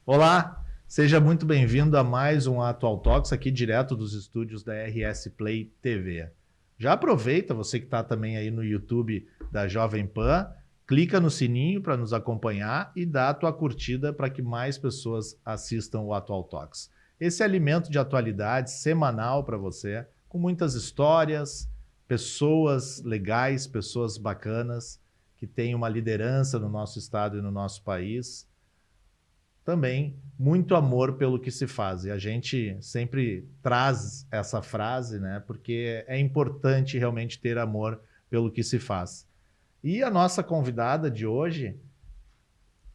Olá, seja muito bem-vindo a mais um Atual Talks aqui direto dos estúdios da RS Play TV. Já aproveita, você que está também aí no YouTube da Jovem Pan, clica no sininho para nos acompanhar e dá a tua curtida para que mais pessoas assistam o Atual Talks. Esse alimento de atualidade semanal para você, com muitas histórias, pessoas legais, pessoas bacanas, que têm uma liderança no nosso estado e no nosso país. Também muito amor pelo que se faz. E a gente sempre traz essa frase, né? Porque é importante realmente ter amor pelo que se faz. E a nossa convidada de hoje,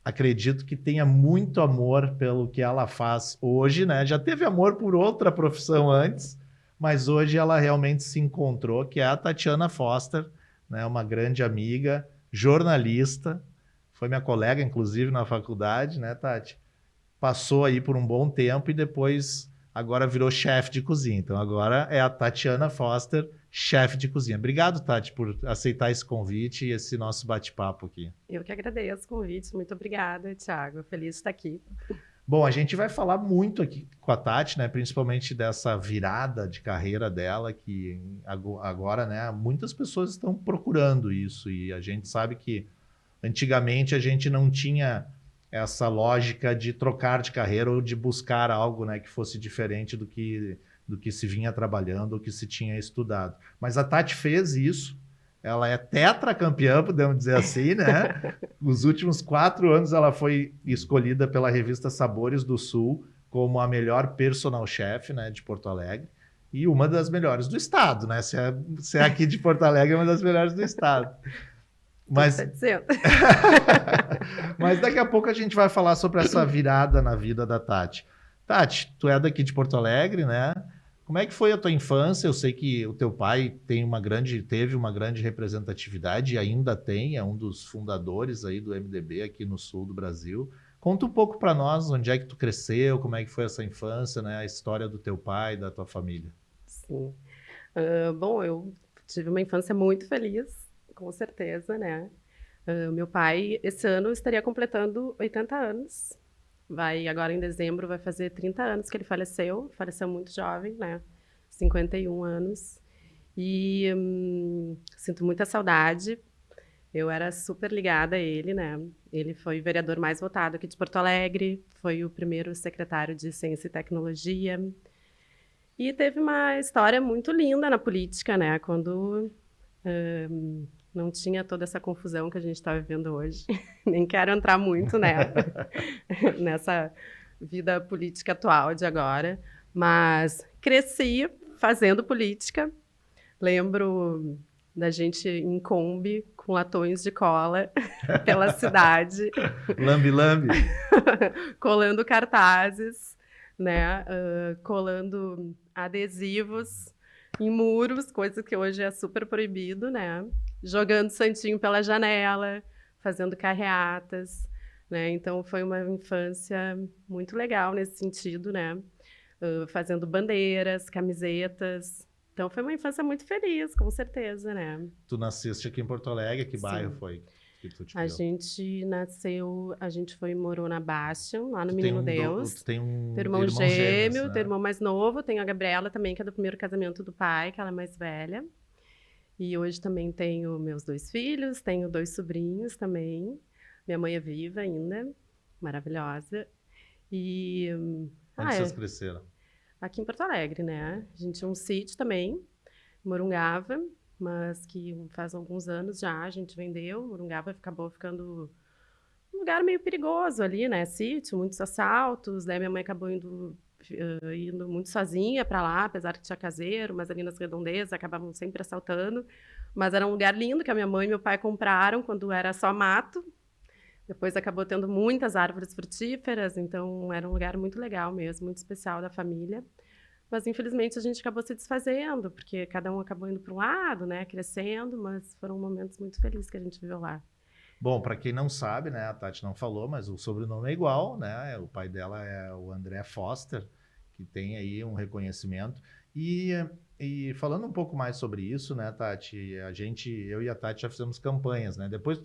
acredito que tenha muito amor pelo que ela faz hoje, né? Já teve amor por outra profissão antes, mas hoje ela realmente se encontrou, que é a Tatiana Foster, né? Uma grande amiga, jornalista, foi minha colega, inclusive, na faculdade, né, Tati? Passou aí por um bom tempo e depois agora virou chefe de cozinha. Então agora é a Tatiana Foster, chefe de cozinha. Obrigado, Tati, por aceitar esse convite e esse nosso bate-papo aqui. Eu que agradeço o convite. Muito obrigada, Thiago. Feliz de estar aqui. Bom, a gente vai falar muito aqui com a Tati, né? Principalmente dessa virada de carreira dela, que agora, né, muitas pessoas estão procurando isso. E a gente sabe que antigamente a gente não tinha essa lógica de trocar de carreira ou de buscar algo, né, que fosse diferente do que se vinha trabalhando ou que se tinha estudado. Mas a Tati fez isso, ela é tetracampeã, podemos dizer assim, né? Os últimos 4 anos ela foi escolhida pela revista Sabores do Sul como a melhor personal chef, né, de Porto Alegre e uma das melhores do estado, né? Se é aqui de Porto Alegre, é uma das melhores do estado. Mas... Tá dizendo. Mas daqui a pouco a gente vai falar sobre essa virada na vida da Tati. Tati, tu é daqui de Porto Alegre, né? Como é que foi a tua infância? Eu sei que o teve uma grande representatividade e ainda tem, é um dos fundadores aí do MDB aqui no sul do Brasil. Conta um pouco para nós onde é que tu cresceu, como é que foi essa infância, né? A história do teu pai, da tua família. Sim. Bom, eu tive uma infância muito feliz, com certeza, né? Meu pai, esse ano, estaria completando 80 anos. Agora em dezembro, vai fazer 30 anos que ele faleceu. Faleceu muito jovem, né? 51 anos. E sinto muita saudade. Eu era super ligada a ele, né? Ele foi o vereador mais votado aqui de Porto Alegre, foi o primeiro secretário de Ciência e Tecnologia. E teve uma história muito linda na política, né? Quando não tinha toda essa confusão que a gente está vivendo hoje. Nem quero entrar muito, né? Nessa vida política atual de agora. Mas cresci fazendo política. Lembro da gente em Kombi, com latões de cola, pela cidade. Lambe-lambe. Colando cartazes, né? Colando adesivos em muros, coisa que hoje é super proibido, né? Jogando santinho pela janela, fazendo carreatas, né? Então foi uma infância muito legal nesse sentido, né? Fazendo bandeiras, camisetas. Então foi uma infância muito feliz, com certeza, né? Tu nasceste aqui em Porto Alegre, que Sim. bairro foi que tu te A gente morou na Baixa, lá no Menino Deus. Tu tem um Tem irmão irmão gêmeo, né? tem irmão mais novo, tem a Gabriela também, que é do primeiro casamento do pai, que ela é mais velha. E hoje também tenho meus 2 filhos, tenho 2 sobrinhos também. Minha mãe é viva ainda, maravilhosa. E Onde vocês cresceram? aqui em Porto Alegre, né? A gente tinha um sítio também, Morungava, mas que faz alguns anos já a gente vendeu. Morungava acabou ficando um lugar meio perigoso ali, né? Sítio, muitos assaltos. Daí minha mãe acabou indo muito sozinha para lá, apesar que tinha caseiro, mas ali nas redondezas acabavam sempre assaltando. Mas era um lugar lindo que a minha mãe e meu pai compraram quando era só mato. Depois acabou tendo muitas árvores frutíferas, então era um lugar muito legal mesmo, muito especial da família. Mas infelizmente a gente acabou se desfazendo, porque cada um acabou indo para um lado, né, crescendo, mas foram momentos muito felizes que a gente viveu lá. Bom, para quem não sabe, né, a Tati não falou, mas o sobrenome é igual, né? O pai dela é o André Foster, que tem aí um reconhecimento. E falando um pouco mais sobre isso, né, Tati, eu e a Tati já fizemos campanhas, né? Depois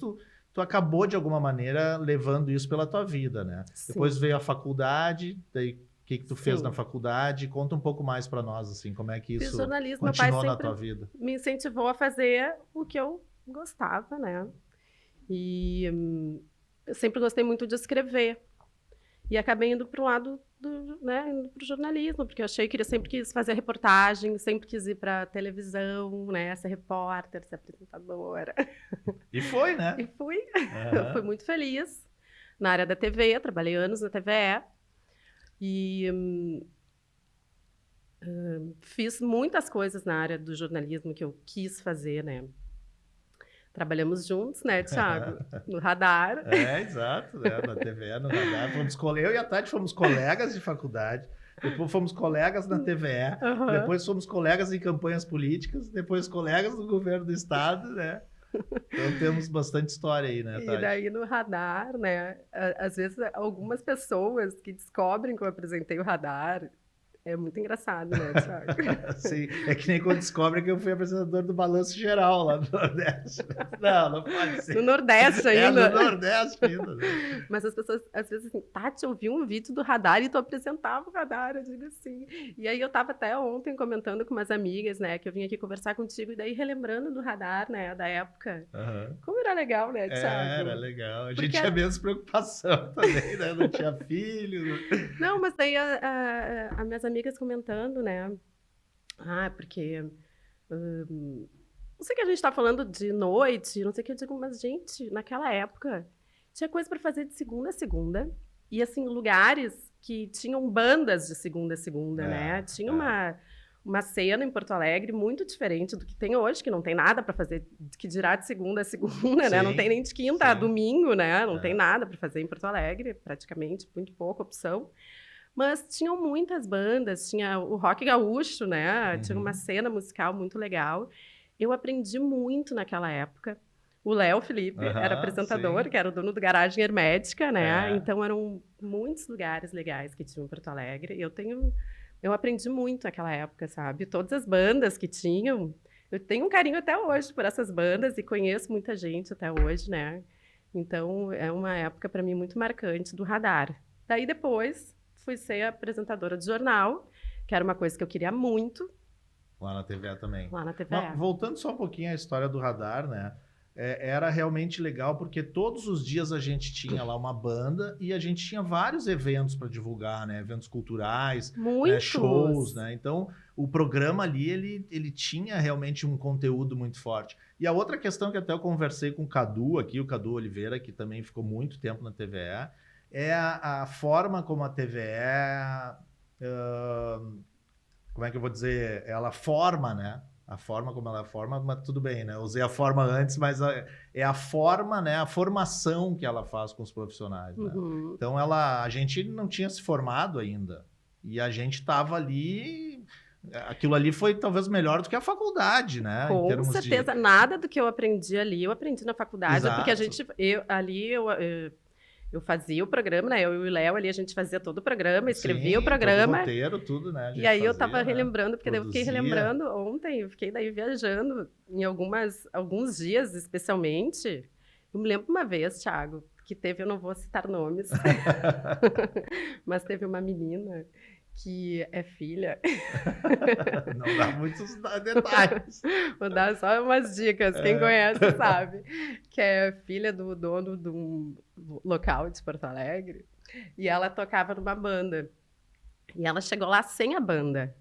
tu acabou, de alguma maneira, levando isso pela tua vida, né? Sim. Depois veio a faculdade, daí o que tu fez Sim. na faculdade? Conta um pouco mais para nós, assim, como é que Fiz isso jornalismo, meu pai continuou na sempre tua vida? me incentivou a fazer o que eu gostava, né? E eu sempre gostei muito de escrever. E acabei indo para o lado indo para o jornalismo, porque eu achei que eu sempre quis fazer reportagem, sempre quis ir para televisão, né? Ser repórter, ser apresentadora. E foi, né? E fui. Aham. Fui muito feliz na área da TV, trabalhei anos na TVE. E fiz muitas coisas na área do jornalismo que eu quis fazer, né? Trabalhamos juntos, né, Thiago? No Radar. Exato, né? Na TVE, no Radar. Eu e a Tati fomos colegas de faculdade, depois fomos colegas na TVE, Uhum. depois fomos colegas em campanhas políticas, depois colegas do governo do estado, né? Então temos bastante história aí, né, Tati? E daí no Radar, né? Às vezes algumas pessoas que descobrem que eu apresentei o Radar, é muito engraçado, né, Thiago? Sim, é que nem quando descobre que eu fui apresentador do Balanço Geral lá no Nordeste. Não pode ser. No Nordeste ainda. No Nordeste ainda. Né? Mas as pessoas, às vezes, assim, Tati, eu vi um vídeo do Radar e tu apresentava o Radar, eu digo assim. E aí eu tava até ontem comentando com umas amigas, né, que eu vim aqui conversar contigo, e daí relembrando do Radar, né, da época. Uhum. Como era legal, né, Thiago? Era legal. A gente Porque tinha menos preocupação também, né? Não tinha filho. Não, mas daí as minhas amigas comentando, né? Porque não sei o que a gente tá falando de noite, não sei o que eu digo, mas, gente, naquela época tinha coisa para fazer de segunda a segunda. E, assim, lugares que tinham bandas de segunda a segunda, né? Tinha uma cena em Porto Alegre muito diferente do que tem hoje, que não tem nada para fazer, que dirá de segunda a segunda, né? Não tem nem de quinta a domingo, né? Não tem nada para fazer em Porto Alegre, praticamente, muito pouca opção. Mas tinham muitas bandas, tinha o rock gaúcho, né? Uhum. Tinha uma cena musical muito legal. Eu aprendi muito naquela época. O Léo Felipe era apresentador, que era o dono do Garagem Hermética, né? Então eram muitos lugares legais que tinham em Porto Alegre. Eu aprendi muito naquela época, sabe? Todas as bandas que tinham. Eu tenho um carinho até hoje por essas bandas e conheço muita gente até hoje, né? Então é uma época para mim muito marcante do Radar. Daí depois fui ser apresentadora de jornal, que era uma coisa que eu queria muito. Lá na TVE também. Lá na TVE. Mas, voltando só um pouquinho à história do Radar, né? Era realmente legal porque todos os dias a gente tinha lá uma banda e a gente tinha vários eventos para divulgar, né? Eventos culturais, né? Shows, né? Então, o programa ali, ele tinha realmente um conteúdo muito forte. E a outra questão que até eu conversei com o Cadu aqui, o Cadu Oliveira, que também ficou muito tempo na TVE, é a forma como a TVE... como é que eu vou dizer? Ela forma, né? A forma como ela forma, mas tudo bem, né? Eu usei a forma antes, mas é a forma, né? A formação que ela faz com os profissionais, né? Uhum. Então, a gente não tinha se formado ainda. E a gente estava ali... Aquilo ali foi talvez melhor do que a faculdade, né? Com certeza. Nada do que eu aprendi ali, eu aprendi na faculdade. Exato. Porque eu fazia o programa, né? Eu e o Léo ali, a gente fazia todo o programa, escrevia o programa. Todo o roteiro, tudo, né? E aí eu tava relembrando, porque daí eu fiquei relembrando ontem, eu fiquei daí viajando em alguns dias, especialmente. Eu me lembro uma vez, Thiago, que teve, eu não vou citar nomes, mas teve uma menina que é filha. Não dá muitos detalhes. Vou dar só umas dicas, quem conhece sabe. Que é filha do dono de um local de Porto Alegre. E ela tocava numa banda. E ela chegou lá sem a banda.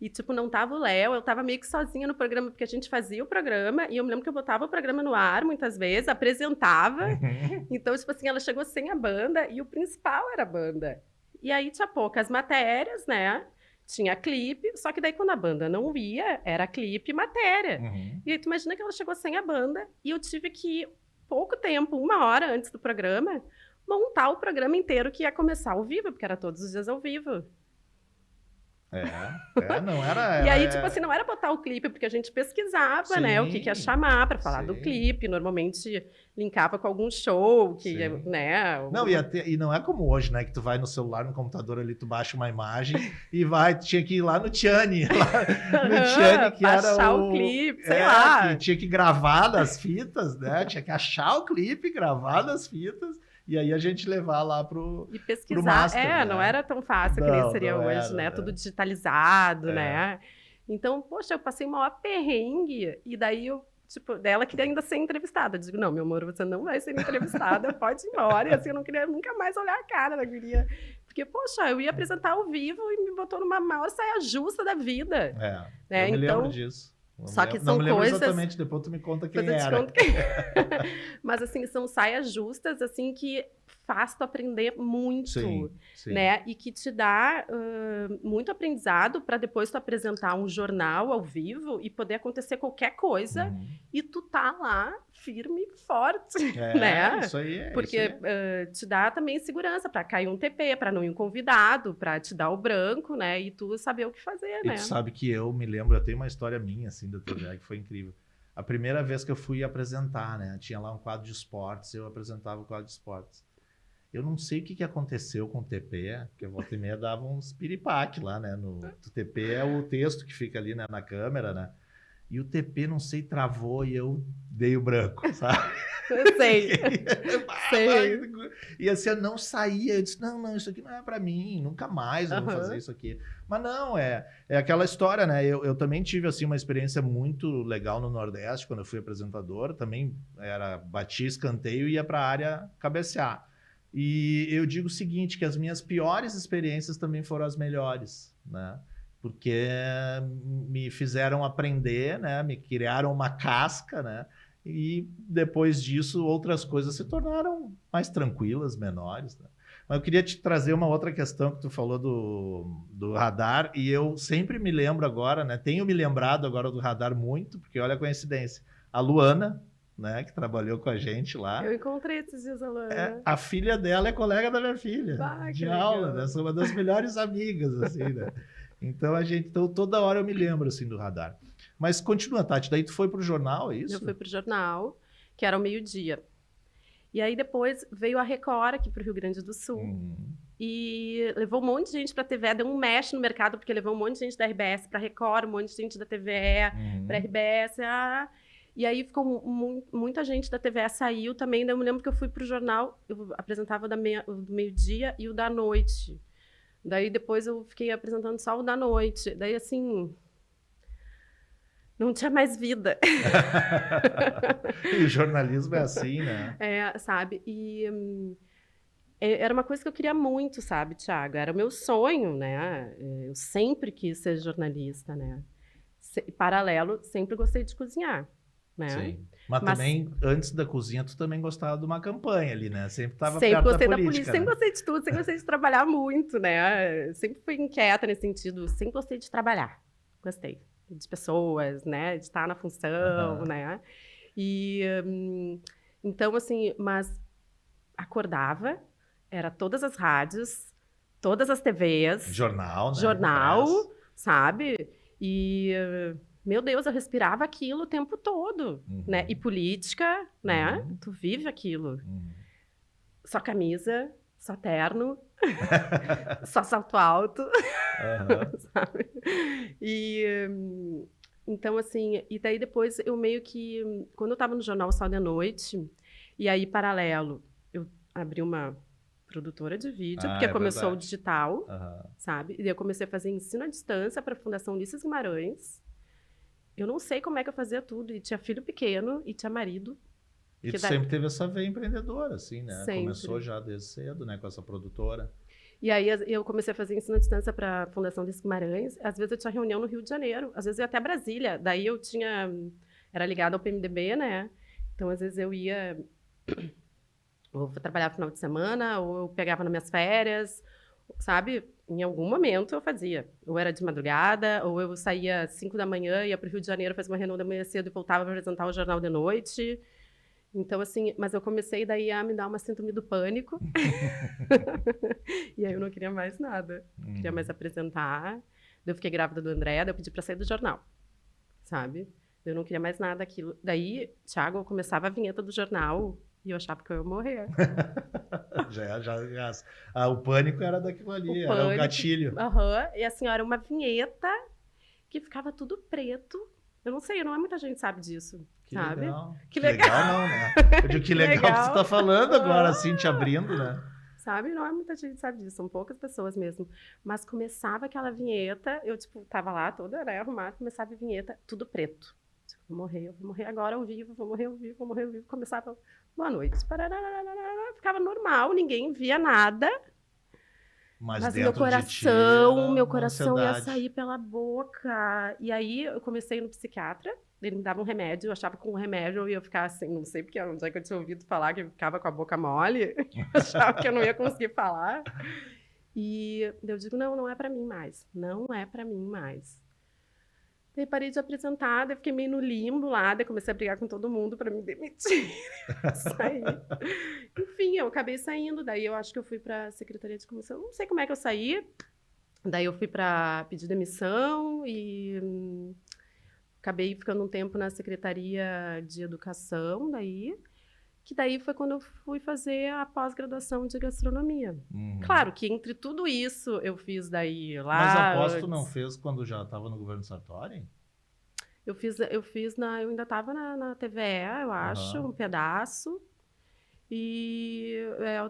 E, tipo, não tava o Léo, eu tava meio que sozinha no programa, porque a gente fazia o programa, e eu me lembro que eu botava o programa no ar, muitas vezes, apresentava. Então, tipo assim, ela chegou sem a banda, e o principal era a banda. E aí tinha poucas matérias, né? Tinha clipe, só que daí quando a banda não ia, era clipe e matéria. E aí tu imagina que ela chegou sem a banda, e eu tive que, pouco tempo, 1 hora antes do programa, montar o programa inteiro que ia começar ao vivo, porque era todos os dias ao vivo. Não era... E aí, tipo assim, não era botar o clipe, porque a gente pesquisava, né, o que ia chamar para falar do clipe. Normalmente linkava com algum show, né? Não, e não é como hoje, né, que tu vai no celular, no computador ali, tu baixa uma imagem e tinha que ir lá no Tiani, que baixar o clipe, sei lá. Que tinha que gravar das fitas, né, tinha que achar o clipe, gravar das fitas. E aí a gente levar lá e pesquisar. Pro master, né? Não era tão fácil que nem seria hoje, né? Tudo digitalizado, né? Então, poxa, eu passei uma maior perrengue, e daí ela queria ainda ser entrevistada. Eu digo, não, meu amor, você não vai ser entrevistada, pode ir embora. E assim, eu não queria nunca mais olhar a cara da guria. Porque, poxa, eu ia apresentar ao vivo e me botou numa maior saia justa da vida. Eu me lembro disso. Só que são coisas... exatamente, depois tu me conta quem era. Mas, assim, são saias justas, assim, que faz tu aprender muito, sim. né? E que te dá muito aprendizado para depois tu apresentar um jornal ao vivo e poder acontecer qualquer coisa e tu tá lá firme e forte, né? Isso aí Porque te dá também segurança para cair um TP, para não ir um convidado, para te dar o branco, né? E tu saber o que fazer, né? E tu sabe que eu me lembro, eu tenho uma história minha, assim, da TV, que foi incrível. A primeira vez que eu fui apresentar, né? Tinha lá um quadro de esportes, eu apresentava o quadro de esportes. Eu não sei o que aconteceu com o TP, porque a volta e meia dava uns piripaque lá, né? O TP é o texto que fica ali, né, na câmera, né? E o TP, não sei, travou e eu dei o branco, sabe? Eu sei. E assim, eu não saía. Eu disse, não, isso aqui não é pra mim, nunca mais eu vou fazer isso aqui. Mas não, é aquela história, né? Eu também tive, assim, uma experiência muito legal no Nordeste, quando eu fui apresentador. Também batia escanteio e ia pra área cabecear. E eu digo o seguinte, que as minhas piores experiências também foram as melhores, né? Porque me fizeram aprender, né? Me criaram uma casca, né? E depois disso, outras coisas se tornaram mais tranquilas, menores, né? Mas eu queria te trazer uma outra questão que tu falou do radar, e eu sempre me lembro agora, né? Tenho me lembrado agora do radar muito, porque olha a coincidência. A Luana, né, que trabalhou com a gente lá. Eu encontrei esses dias a Luana. A filha dela é colega da minha filha, de aula, né? Sou uma das melhores amigas, assim, né? Então, toda hora eu me lembro, assim, do radar. Mas continua, Tati, daí tu foi pro jornal, é isso? Eu fui pro jornal, que era ao meio-dia. E aí depois veio a Record aqui pro Rio Grande do Sul. E levou um monte de gente pra TVE, deu um mexe no mercado, porque levou um monte de gente da RBS pra Record, um monte de gente da TVE pra RBS, E aí ficou muita gente da TVE saiu também. Daí eu me lembro que eu fui pro jornal, eu apresentava o do meio-dia e o da noite. Daí depois eu fiquei apresentando só o da noite. Daí assim, não tinha mais vida. E o jornalismo é assim, né? Sabe? E era uma coisa que eu queria muito, sabe, Thiago? Era o meu sonho, né? Eu sempre quis ser jornalista, né? Paralelo, sempre gostei de cozinhar. Né? Sim. Mas também, antes da cozinha, tu também gostava de uma campanha ali, né? Sempre estava perto da política. Né? Sempre gostei de tudo, sempre gostei de trabalhar muito, né? Sempre fui inquieta nesse sentido, sempre gostei de trabalhar. Gostei de pessoas, né? De estar na função, né? E, então, assim, mas acordava, era todas as rádios, todas as TVs. Jornal, né? Jornal, sabe? E... meu Deus, eu respirava aquilo o tempo todo, né? E política, né? Tu vive aquilo. Só camisa, só terno, só salto alto, sabe? E então, assim, e daí depois eu meio que, quando eu tava no jornal Só de Noite, e aí, paralelo, eu abri uma produtora de vídeo, porque começou o digital, sabe? E daí eu comecei a fazer ensino à distância para a Fundação Ulisses Guimarães. Eu não sei como é que eu fazia tudo. E tinha filho pequeno, e tinha marido. E tu sempre teve essa veia empreendedora, assim, né? Sempre. Começou já desde cedo, né? Com essa produtora. E aí eu comecei a fazer ensino à distância para a Fundação Ulisses Guimarães. Às vezes eu tinha reunião no Rio de Janeiro. Às vezes eu ia até Brasília. Daí eu era ligada ao PMDB, né? Então, às vezes eu ia... ou trabalhar no final de semana, ou eu pegava nas minhas férias... sabe? Em algum momento eu fazia. Ou era de madrugada, ou eu saía às 5 da manhã, ia para o Rio de Janeiro, fazia uma reunião da manhã cedo e voltava para apresentar o jornal de noite. Então, assim, mas eu comecei daí a me dar uma síndrome do pânico. E aí eu não queria mais nada. Queria mais apresentar, Eu fiquei grávida do André, daí eu pedi pra sair do jornal, sabe? Eu não queria mais nada daquilo. Daí, Thiago, eu começava a vinheta do jornal e eu achava que eu ia morrer. O pânico era daquilo ali, era o gatilho. E assim, era uma vinheta que ficava tudo preto. Eu não sei, não é muita gente sabe disso, Que sabe? legal. Que legal não, né? Eu digo que legal que você tá falando agora, assim, te abrindo, né? Sabe? Não é muita gente que sabe disso, são poucas pessoas mesmo. Mas começava aquela vinheta, eu, tipo, tava lá toda, né, arrumada, começava a vinheta, tudo preto. Tipo, eu vou morrer agora ao vivo, vou morrer ao vivo, vou morrer ao vivo. Começava, boa noite. Ficava normal, ninguém via nada. Mas meu coração ia sair pela boca. E aí eu comecei no psiquiatra, ele me dava um remédio, eu achava que com o remédio eu ia ficar assim, não sei porque, onde é que eu tinha ouvido falar que eu ficava com a boca mole, eu achava que eu não ia conseguir falar. E eu digo, não é pra mim mais, não é pra mim mais. Daí parei de apresentar, daí fiquei meio no limbo lá, daí comecei a brigar com todo mundo pra me demitir, sair. Enfim, eu acabei saindo, daí eu acho que eu fui pra Secretaria de Comissão, não sei como é que eu saí, daí eu fui pra pedir demissão e acabei ficando um tempo na Secretaria de Educação, que daí foi quando eu fui fazer a pós-graduação de gastronomia. Claro que entre tudo isso eu fiz daí lá... Mas a pós tu não fez quando já estava no governo Sartori? Eu ainda estava na TVE, eu acho, um pedaço.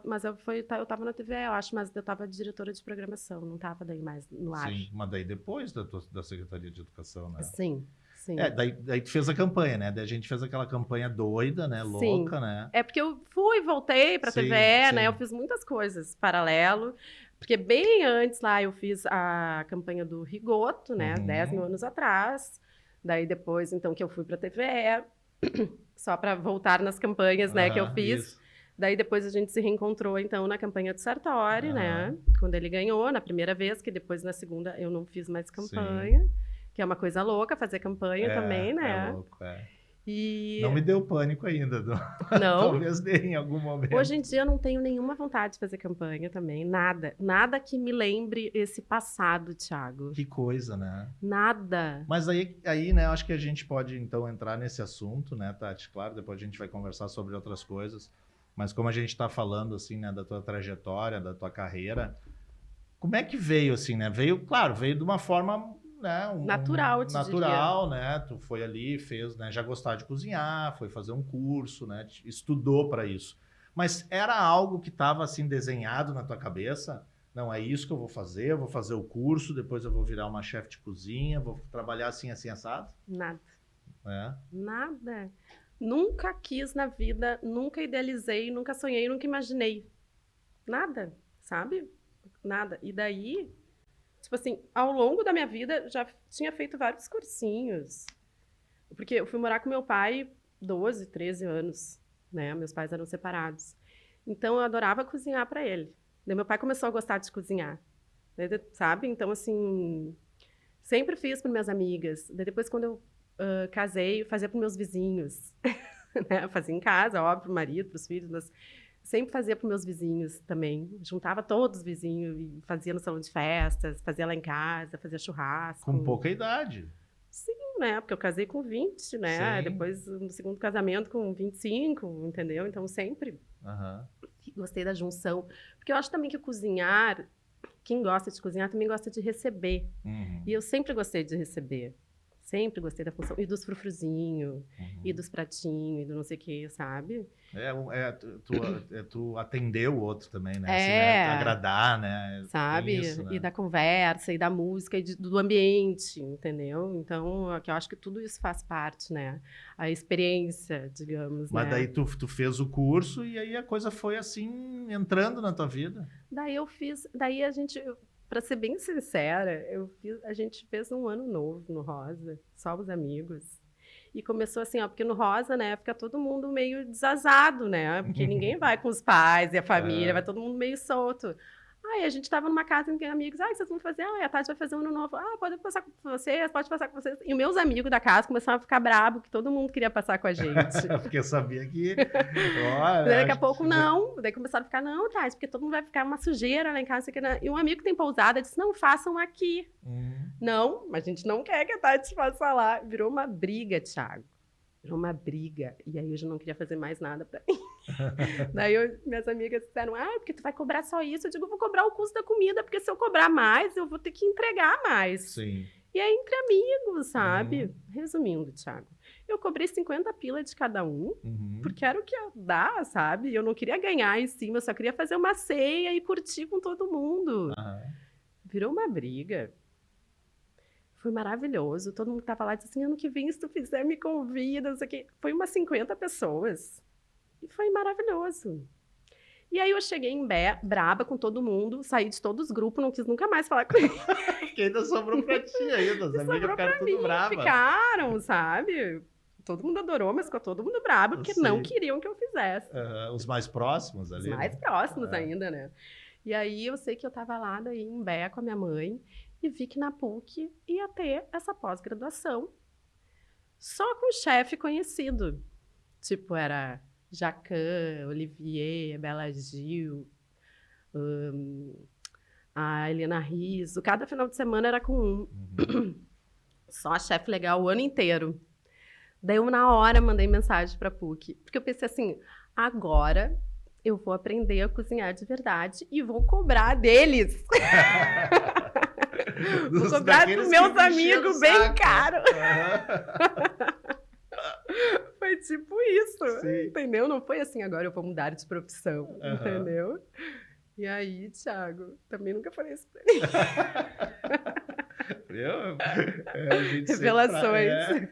Mas eu estava na TVE, eu acho, mas eu estava diretora de programação, não estava daí mais no ar. Sim, mas daí depois da Secretaria de Educação, né? Sim. Sim. Daí tu fez a campanha, né? Daí a gente fez aquela campanha doida, né? Louca, né? É porque eu voltei pra TVE, né? Eu fiz muitas coisas paralelo. Porque bem antes lá eu fiz a campanha do Rigoto, né? 10 mil anos atrás. Daí depois, então, que eu fui pra TVE, só pra voltar nas campanhas, né? Que eu fiz. Isso. Daí depois a gente se reencontrou, então, na campanha do Sartori, né? Quando ele ganhou, na primeira vez, que depois na segunda eu não fiz mais campanha. Sim. Que é uma coisa louca fazer campanha também, né? É louco, Não me deu pânico ainda. Não? Talvez dê em algum momento. Hoje em dia eu não tenho nenhuma vontade de fazer campanha também. Nada. Nada que me lembre esse passado, Thiago. Que coisa, né? Nada. Mas aí, né, acho que a gente pode, então, entrar nesse assunto, né, Tati? Claro, depois a gente vai conversar sobre outras coisas. Mas como a gente está falando, assim, né, da tua trajetória, da tua carreira, como é que veio, assim, né? Veio de uma forma... Né, natural, natural, né? Tu foi ali, fez, né? Já gostava de cozinhar, foi fazer um curso, né? Estudou para isso. Mas era algo que estava assim desenhado na tua cabeça? Não, é isso que eu vou fazer o curso, depois eu vou virar uma chefe de cozinha, vou trabalhar assim, assado? Nada. É? Nada. Nunca quis na vida, nunca idealizei, nunca sonhei, nunca imaginei. Nada, sabe? Nada. E daí... Tipo assim, ao longo da minha vida, já tinha feito vários cursinhos. Porque eu fui morar com meu pai 12, 13 anos, né? Meus pais eram separados. Então, eu adorava cozinhar para ele. Daí meu pai começou a gostar de cozinhar, sabe? Então, assim, sempre fiz para minhas amigas. Daí depois, quando eu casei, fazia para meus vizinhos. Né? Fazia em casa, óbvio, pro marido, pros filhos, mas... Sempre fazia para os meus vizinhos também. Juntava todos os vizinhos e fazia no salão de festas, fazia lá em casa, fazia churrasco. Com pouca idade. Sim, né? Porque eu casei com 20, né? Sim. Depois, no segundo casamento, com 25, entendeu? Então, sempre gostei da junção. Porque eu acho também que cozinhar, quem gosta de cozinhar também gosta de receber. E eu sempre gostei de receber. Sempre gostei da função. E dos frufruzinhos, e dos pratinhos, e do não sei o que, sabe? Tu atender o outro também, né? Assim, né? Agradar, né? Sabe? Isso, né? E da conversa, e da música, e do ambiente, entendeu? Então, eu acho que tudo isso faz parte, né? A experiência, digamos, Mas né? daí tu fez o curso e aí a coisa foi assim, entrando na tua vida? Daí a gente... Para ser bem sincera, a gente fez um ano novo no Rosa, só os amigos. E começou assim, porque no Rosa, né, fica todo mundo meio desazado, né? Porque ninguém vai com os pais e a família, vai todo mundo meio solto. Aí a gente tava numa casa em que amigos, vocês vão fazer? A Tati vai fazer um ano novo. Pode passar com vocês, pode passar com vocês. E os meus amigos da casa começaram a ficar bravos, que todo mundo queria passar com a gente. Porque eu sabia que... Daí, daqui a pouco, não. Daí começaram a ficar, não, Tati, porque todo mundo vai ficar uma sujeira lá em casa. E um amigo que tem pousada disse, não, façam aqui. Não, mas a gente não quer que a Tati faça lá. Virou uma briga, Thiago. Virou uma briga. E aí eu já não queria fazer mais nada pra mim. Daí minhas amigas disseram, porque tu vai cobrar só isso? Eu digo, vou cobrar o custo da comida, porque se eu cobrar mais, eu vou ter que entregar mais. Sim. E é entre amigos, sabe? Resumindo, Thiago, eu cobrei 50 pila de cada um, porque era o que ia dar, sabe? Eu não queria ganhar em cima, eu só queria fazer uma ceia e curtir com todo mundo. Virou uma briga. Foi maravilhoso. Todo mundo que tava lá disse assim, ano que vem, se tu fizer, me convida, não sei o quê. Foi umas 50 pessoas. E foi maravilhoso. E aí eu cheguei em Bé, braba com todo mundo, saí de todos os grupos, não quis nunca mais falar com ele. Porque ainda sobrou pra ti ainda, as amigas ficaram tudo bravas. Ficaram, sabe? Todo mundo adorou, mas ficou todo mundo bravo, porque não queriam que eu fizesse. Os mais próximos ali. Os mais próximos ainda, né? E aí eu sei que eu tava lá daí em Bé com a minha mãe, e vi que na PUC ia ter essa pós-graduação só com chefe conhecido. Tipo, era Jacan, Olivier, Bela Gil, a Helena Rizzo. Cada final de semana era com um. Só chefe legal o ano inteiro. Daí eu, na hora, mandei mensagem pra PUC. Porque eu pensei assim, agora eu vou aprender a cozinhar de verdade e vou cobrar deles. Vou cobrar dos meus amigos bem caro. Foi tipo isso, entendeu? Não foi assim, agora eu vou mudar de profissão, entendeu? E aí, Thiago, também nunca falei isso pra ele. Revelações.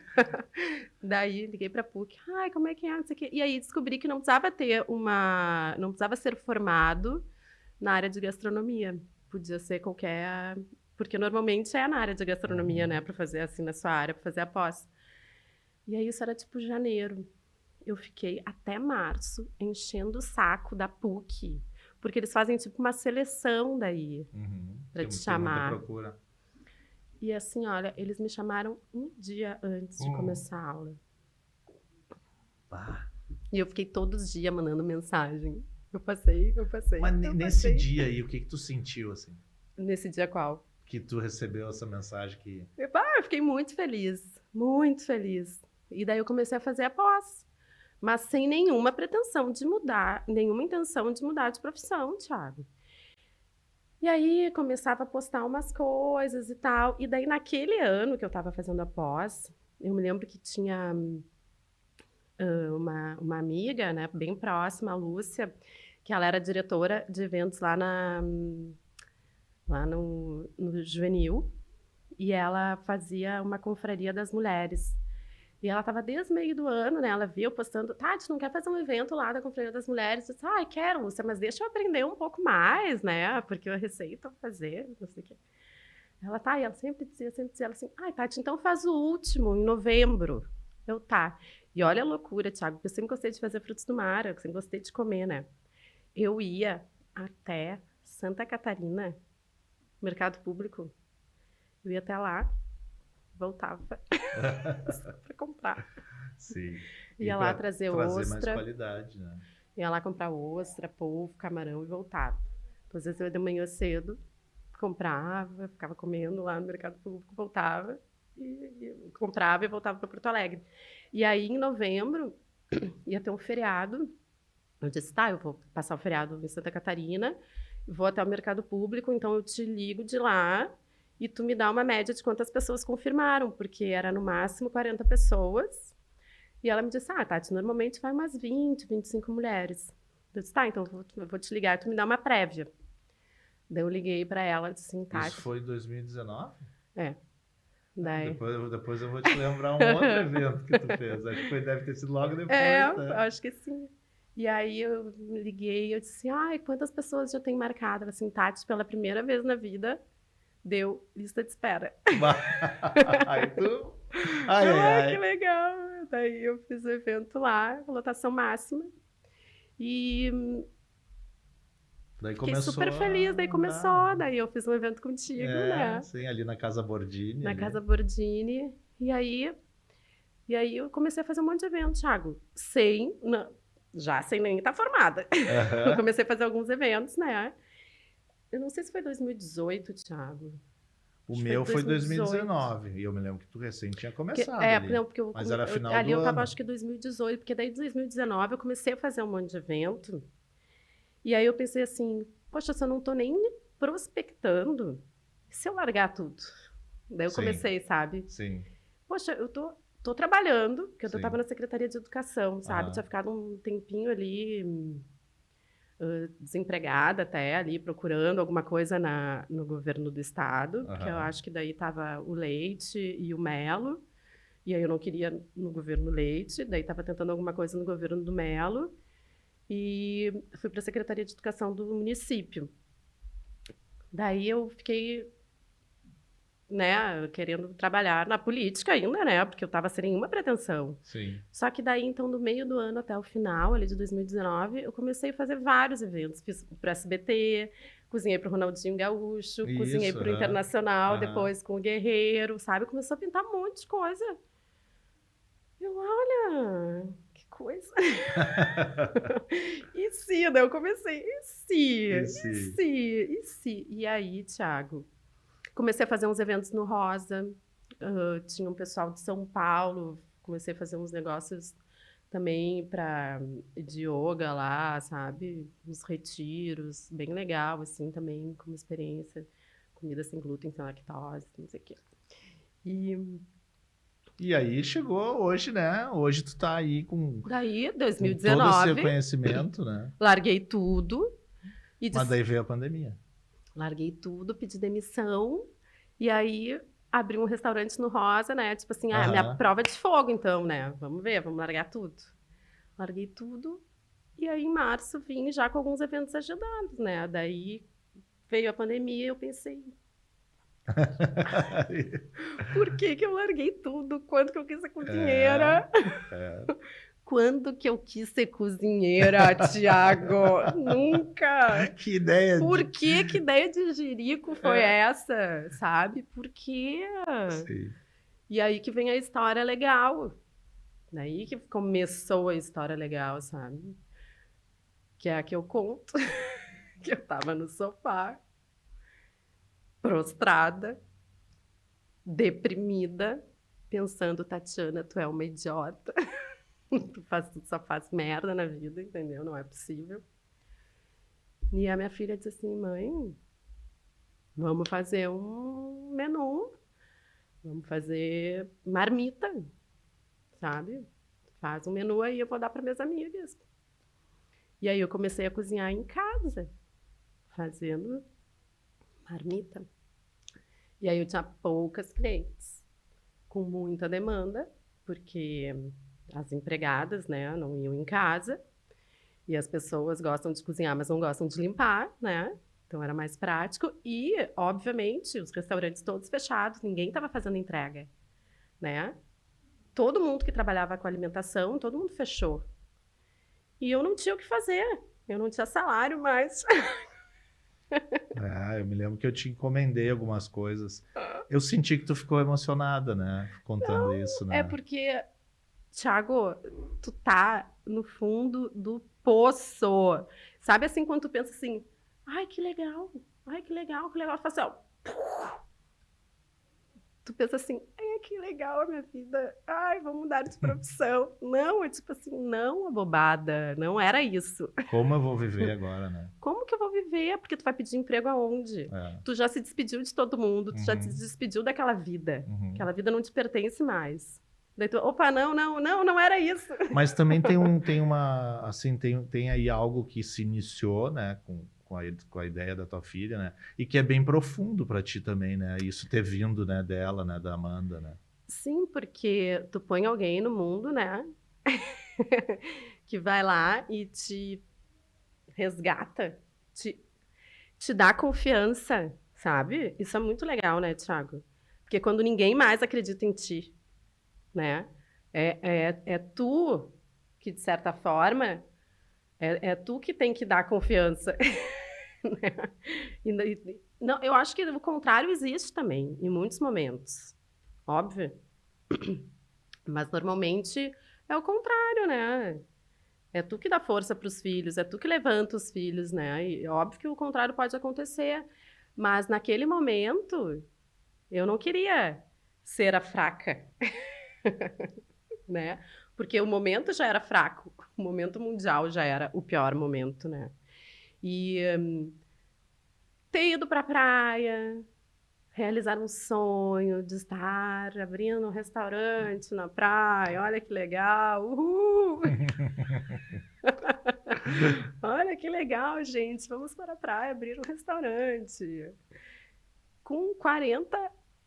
Daí, liguei pra PUC. Como é que é? Não sei o quê. E aí, descobri que não precisava não precisava ser formado na área de gastronomia. Podia ser qualquer... Porque normalmente é na área de gastronomia, né? Pra fazer assim na sua área, pra fazer a pós. E aí, isso era tipo janeiro. Eu fiquei até março enchendo o saco da PUC. Porque eles fazem tipo uma seleção daí. Pra te chamar. Procura. E assim, olha, eles me chamaram um dia antes de começar a aula. E eu fiquei todos os dias mandando mensagem. Eu passei. Mas nesse dia aí, o que tu sentiu, assim? Nesse dia qual? Que tu recebeu essa mensagem que... Eu fiquei muito feliz. Muito feliz. E daí eu comecei a fazer a pós. Mas sem nenhuma pretensão de mudar, nenhuma intenção de mudar de profissão, Thiago. E aí começava a postar umas coisas e tal. E daí naquele ano que eu estava fazendo a pós, eu me lembro que tinha uma amiga, né, bem próxima, a Lúcia, que ela era diretora de eventos lá no Juvenil. E ela fazia uma confraria das mulheres. E ela estava desde o meio do ano, né? Ela viu postando, Tati, não quer fazer um evento lá da Confraria das Mulheres? Eu disse, quero, Lúcia, mas deixa eu aprender um pouco mais, né? Porque eu receito a fazer, não sei o quê. Ela, e ela sempre dizia ela assim, Tati, então faz o último, em novembro. Eu, tá. E olha a loucura, Thiago, porque eu sempre gostei de fazer frutos do mar, eu sempre gostei de comer, né? Eu ia até Santa Catarina, mercado público, eu ia até lá, voltava para comprar. Sim. Ia lá trazer ostra. Mais qualidade, né? Ia lá comprar ostra, polvo, camarão e voltava. Então, às vezes eu ia de manhã cedo, comprava, ficava comendo lá no mercado público, voltava, e comprava e voltava para Porto Alegre. E aí, em novembro, ia ter um feriado. Eu disse, eu vou passar o feriado em Santa Catarina, vou até o mercado público, então eu te ligo de lá, e tu me dá uma média de quantas pessoas confirmaram, porque era no máximo 40 pessoas. E ela me disse, Tati, normalmente vai umas 20, 25 mulheres. Eu disse, então eu vou te ligar, tu me dá uma prévia. Daí eu liguei para ela, disse assim, Tati... Isso foi em 2019? É. Daí... Depois eu vou te lembrar um outro evento que tu fez. Acho que deve ter sido logo depois, né? Acho que sim. E aí eu liguei, eu disse, quantas pessoas já tem marcado? Ela assim, Tati, pela primeira vez na vida... Deu lista de espera. Aí tu... Que legal. Daí eu fiz o evento lá, lotação máxima. E Daí Fiquei começou super feliz, daí começou, daí eu fiz um evento contigo, né? Sim, ali na Casa Bordini. Na ali. Casa Bordini. E aí eu comecei a fazer um monte de evento, Thiago. Já sem nem estar formada. Eu Aham. comecei a fazer alguns eventos, né? Eu não sei se foi 2018, Thiago. O Acho que foi meu foi 2018. 2019, e eu me lembro que tu recém tinha Porque, começado ali. não, porque Mas era final ali do eu tava ano. acho que em 2018, porque daí em 2019 eu comecei a fazer um monte de evento. E aí eu pensei assim, poxa, se eu não tô nem prospectando, e se eu largar tudo? Daí eu Sim, comecei, sabe? sim, Poxa, eu tô trabalhando, porque eu tava sim. na Secretaria de Educação, sabe? Tinha Aham, ficado um tempinho ali, desempregada até, ali, procurando alguma coisa no governo do estado, porque eu aham. acho que daí tava o Leite e o Melo, e aí eu não queria no governo Leite, daí tava tentando alguma coisa no governo do Melo, e fui para a Secretaria de Educação do município. Daí eu fiquei, né, querendo trabalhar na política ainda, né, porque eu estava sem nenhuma pretensão. Sim. Só que daí, então, do meio do ano até o final, ali de 2019, eu comecei a fazer vários eventos. Fiz para o SBT, cozinhei para o Ronaldinho Gaúcho, cozinhei Isso, para o aham. Internacional, Aham. depois com o Guerreiro, sabe? Começou a pintar um monte de coisa. Eu, olha, que coisa. E se, daí eu comecei, e se, e Esse. se, e se. E aí, Thiago, comecei a fazer uns eventos no Rosa, tinha um pessoal de São Paulo, comecei a fazer uns negócios também de yoga lá, sabe? Uns retiros, bem legal, assim, também como experiência. Comida sem glúten, sem lactose, não sei o quê. E E aí chegou hoje, né? Hoje tu tá aí daí, com todo esse 2019, conhecimento, né? larguei tudo e Mas disse, daí veio a pandemia. larguei tudo, pedi demissão, e aí abri um restaurante no Rosa, né? Tipo assim, minha Aham. prova de fogo, então, né? Vamos ver, vamos largar tudo. Larguei tudo, e aí em março vim já com alguns eventos agendados, né? Daí veio a pandemia e eu pensei, por que que eu larguei tudo? Quando que eu quis ser É, cozinheira? é. Quando que eu quis ser cozinheira, Thiago? Nunca! Que ideia Por de. que ideia de jirico foi É. essa, sabe? Por quê? Sim. E aí que vem a história legal. Daí que começou a história legal, sabe? Que é a que eu conto, que eu tava no sofá, prostrada, deprimida, pensando, Tatiana, tu é uma idiota. Tu só faz merda na vida, entendeu? Não é possível. E a minha filha disse assim, mãe, vamos fazer um menu, vamos fazer marmita, sabe? Faz um menu aí, eu vou dar para minhas amigas. E aí eu comecei a cozinhar em casa, fazendo marmita. E aí eu tinha poucas clientes, com muita demanda, porque as empregadas, né, não iam em casa. E as pessoas gostam de cozinhar, mas não gostam de limpar, né? Então era mais prático. E, obviamente, os restaurantes todos fechados, ninguém estava fazendo entrega, né? Todo mundo que trabalhava com alimentação, todo mundo fechou. E eu não tinha o que fazer. Eu não tinha salário mais. Eu me lembro que eu te encomendei algumas coisas. Eu senti que tu ficou emocionada, né? Contando isso, É né? porque, Thiago, tu tá no fundo do poço. Sabe assim, quando tu pensa assim, ai, que legal, ai, que legal, que legal. Tu faz assim, ó, tu pensa assim, que legal a minha vida, ai, vou mudar de profissão. Não, é tipo assim, não, abobada, não era isso. Como eu vou viver agora, né? Como que eu vou viver? Porque tu vai pedir emprego aonde? É. Tu já se despediu de todo mundo, tu já se Uhum, despediu daquela vida. uhum. Aquela vida não te pertence mais. Daí tu, opa, não, não, não, não era isso. Mas também tem uma, assim, tem aí algo que se iniciou, né, com a ideia da tua filha, né, e que é bem profundo para ti também, né, isso ter vindo, né, dela, né, da Amanda, né. Sim, porque tu põe alguém no mundo, né? Que vai lá e te resgata, te, te dá confiança, sabe? Isso é muito legal, né, Thiago? Porque quando ninguém mais acredita em ti, né? É tu que, de certa forma, é tu que tem que dar confiança. né? Não, eu acho que o contrário existe também, em muitos momentos. Óbvio. Mas normalmente é o contrário, né? É tu que dá força para os filhos, é tu que levanta os filhos, né? E é óbvio que o contrário pode acontecer. Mas naquele momento, eu não queria ser a fraca, né? Porque o momento já era fraco, o momento mundial já era o pior momento, né? E ter ido para a praia, realizar um sonho de estar abrindo um restaurante na praia, olha que legal, uhul! Olha que legal, gente, vamos para a praia abrir um restaurante. Com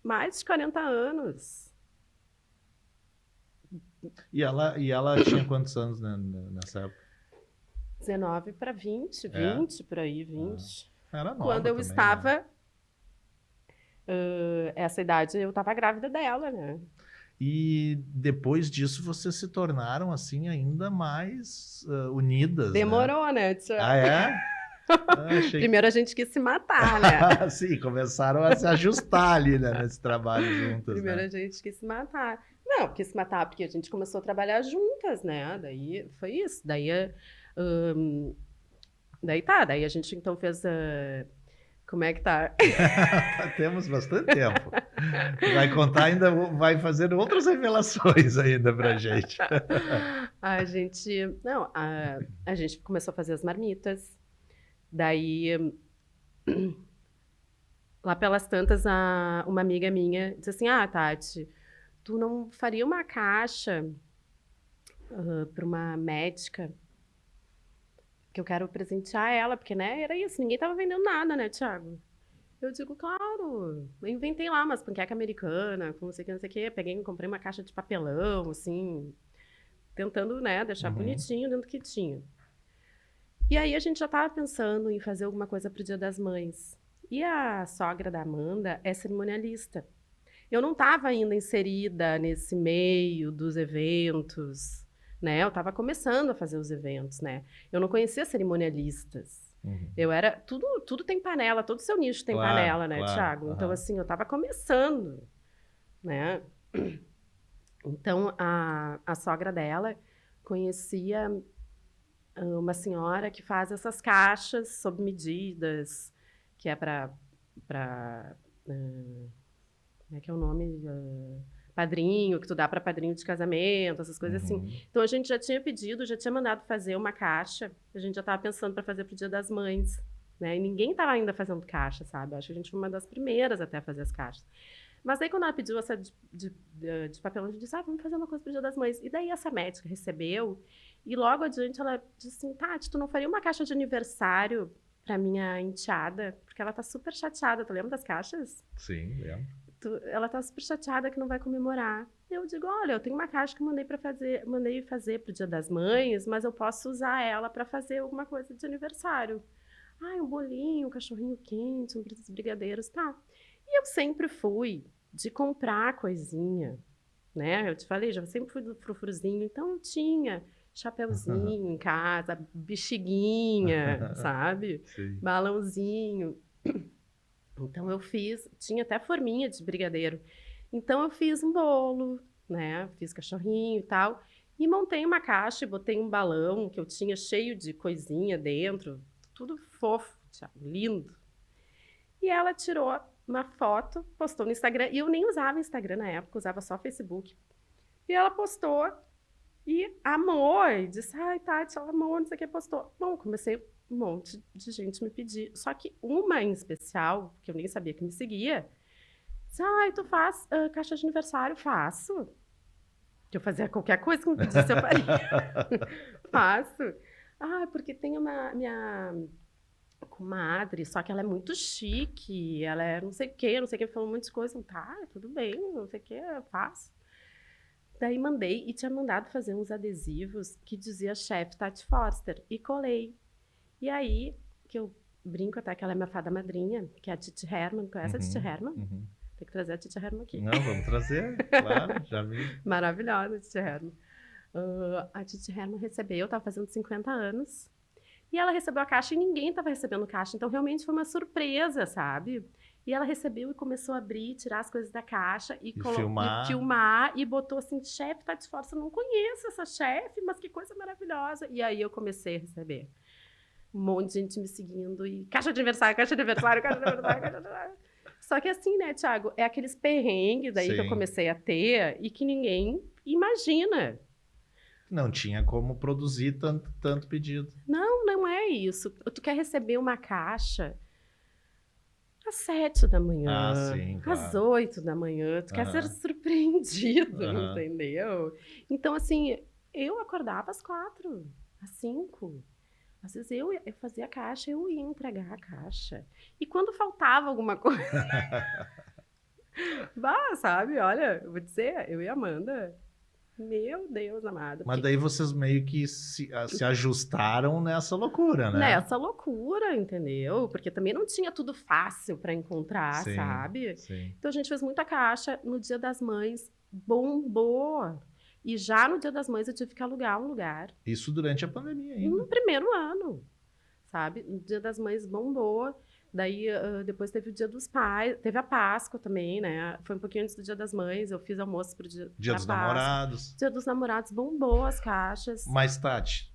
mais de 40 anos. E ela tinha quantos anos, né, nessa época? 19 para 20, 20 por aí, 20. Era nova Quando eu também, estava, né? essa idade, eu estava grávida dela, né? E depois disso vocês se tornaram assim ainda mais unidas, né? Demorou, né, tia? Ah, é? Achei Primeiro a gente quis se matar, né? Sim, começaram a se ajustar ali, né, nesse trabalho juntas, Primeiro né? a gente quis se matar. Não, quis se matar porque a gente começou a trabalhar juntas, né? Daí foi isso. Daí a gente então fez. Como é que tá? Temos bastante tempo. Vai contar ainda, vai fazer outras revelações ainda pra gente. A gente, não, a gente começou a fazer as marmitas. Daí, lá pelas tantas, uma amiga minha disse assim: Ah, Tati, tu não faria uma caixa para uma médica? Que eu quero presentear ela, porque, né, era isso, ninguém tava vendendo nada, né, Thiago? Eu digo, claro. Eu inventei lá umas panqueca americana, com não sei o que, não sei o que. Peguei, comprei uma caixa de papelão, assim, tentando, né, deixar bonitinho dentro do que tinha. E aí a gente já estava pensando em fazer alguma coisa pro Dia das Mães. E a sogra da Amanda é cerimonialista. Eu não estava ainda inserida nesse meio dos eventos, né? Eu estava começando a fazer os eventos, né? Eu não conhecia cerimonialistas. Eu era... Tudo tem panela, todo seu nicho tem Claro, panela, né, claro. Thiago? Então, assim, eu estava começando, né? Então, a sogra dela conhecia uma senhora que faz essas caixas sob medidas, que é para como é que é o nome? Padrinho, que tu dá para padrinho de casamento, essas coisas assim. Então a gente já tinha pedido, já tinha mandado fazer uma caixa, a gente já estava pensando para fazer pro Dia das Mães, né? E ninguém estava ainda fazendo caixa, sabe? Acho que a gente foi uma das primeiras até a fazer as caixas. Mas aí, quando ela pediu essa de papelão, a gente disse, vamos fazer uma coisa pro Dia das Mães. E daí essa médica recebeu, e logo adiante ela disse assim, Tati, tu não faria uma caixa de aniversário pra minha enteada? Porque ela tá super chateada, tu lembra das caixas? Sim, lembro. Ela tá super chateada que não vai comemorar. Eu digo, olha, eu tenho uma caixa que mandei fazer pro Dia das Mães, mas eu posso usar ela para fazer alguma coisa de aniversário. Um bolinho, um cachorrinho quente, uns brigadeiros, tá. E eu sempre fui de comprar coisinha, né? Eu te falei, já sempre fui do frufruzinho, então eu tinha chapeuzinho em casa, bexiguinha, sabe? Sim. Balãozinho. Então eu tinha até forminha de brigadeiro. Então eu fiz um bolo, né? Fiz cachorrinho e tal. E montei uma caixa e botei um balão que eu tinha cheio de coisinha dentro. Tudo fofo, Thiago, lindo. E ela tirou uma foto, postou no Instagram. E eu nem usava Instagram na época, usava só Facebook. E ela postou e amou. E disse, Tati, ela amou, não sei o que, postou. Bom, comecei um monte de gente me pedir. Só que uma em especial, que eu nem sabia que me seguia, disse, tu faz caixa de aniversário? Faço. Que eu fazia qualquer coisa que me pedisse, eu faria. Faço. Porque tem minha comadre, só que ela é muito chique, ela é não sei o que, falou muitas coisas. Tá, tudo bem, não sei o que, eu faço. Daí mandei, e tinha mandado fazer uns adesivos que dizia chefe Tati Forster, e colei. E aí, que eu brinco até que ela é minha fada madrinha, que é a Titi Herman. Conhece a Titi Herman? Tem que trazer a Titi Herman aqui. Não, vamos trazer, claro, já vi. Maravilhosa a Titi Herman. A Titi Herman recebeu, eu estava fazendo 50 anos, E ela recebeu a caixa e ninguém estava recebendo caixa. Então, realmente foi uma surpresa, sabe? E ela recebeu e começou a abrir, tirar as coisas da caixa e filmar. E botou assim, chefe Tati Força, eu não conheço essa chefe, mas que coisa maravilhosa. E aí eu comecei a receber um monte de gente me seguindo e caixa de aniversário, caixa de aniversário, caixa de aniversário, caixa de aniversário. Só que assim, né, Thiago, é aqueles perrengues aí que eu comecei a ter e que ninguém imagina. Não tinha como produzir tanto pedido. Não é isso. Tu quer receber uma caixa às 7 da manhã, às 8 da manhã, tu quer ser surpreendido, entendeu? Então, assim, eu acordava às 4, às 5. Às vezes eu fazia a caixa, eu ia entregar a caixa. E quando faltava alguma coisa... sabe? Olha, eu vou dizer, eu e a Amanda... Meu Deus amado. Mas daí vocês meio que se ajustaram nessa loucura, né? Nessa loucura, entendeu? Porque também não tinha tudo fácil para encontrar, sabe? Sim. Então a gente fez muita caixa. No Dia das Mães, bombou. E já no Dia das Mães eu tive que alugar um lugar. Isso durante a pandemia ainda. No primeiro ano, sabe? No Dia das Mães bombou. Daí, depois teve o Dia dos Pais, teve a Páscoa também, né? Foi um pouquinho antes do Dia das Mães, eu fiz almoço pro Dia dos Namorados. Dia dos Namorados bombou as caixas. Mas, Tati,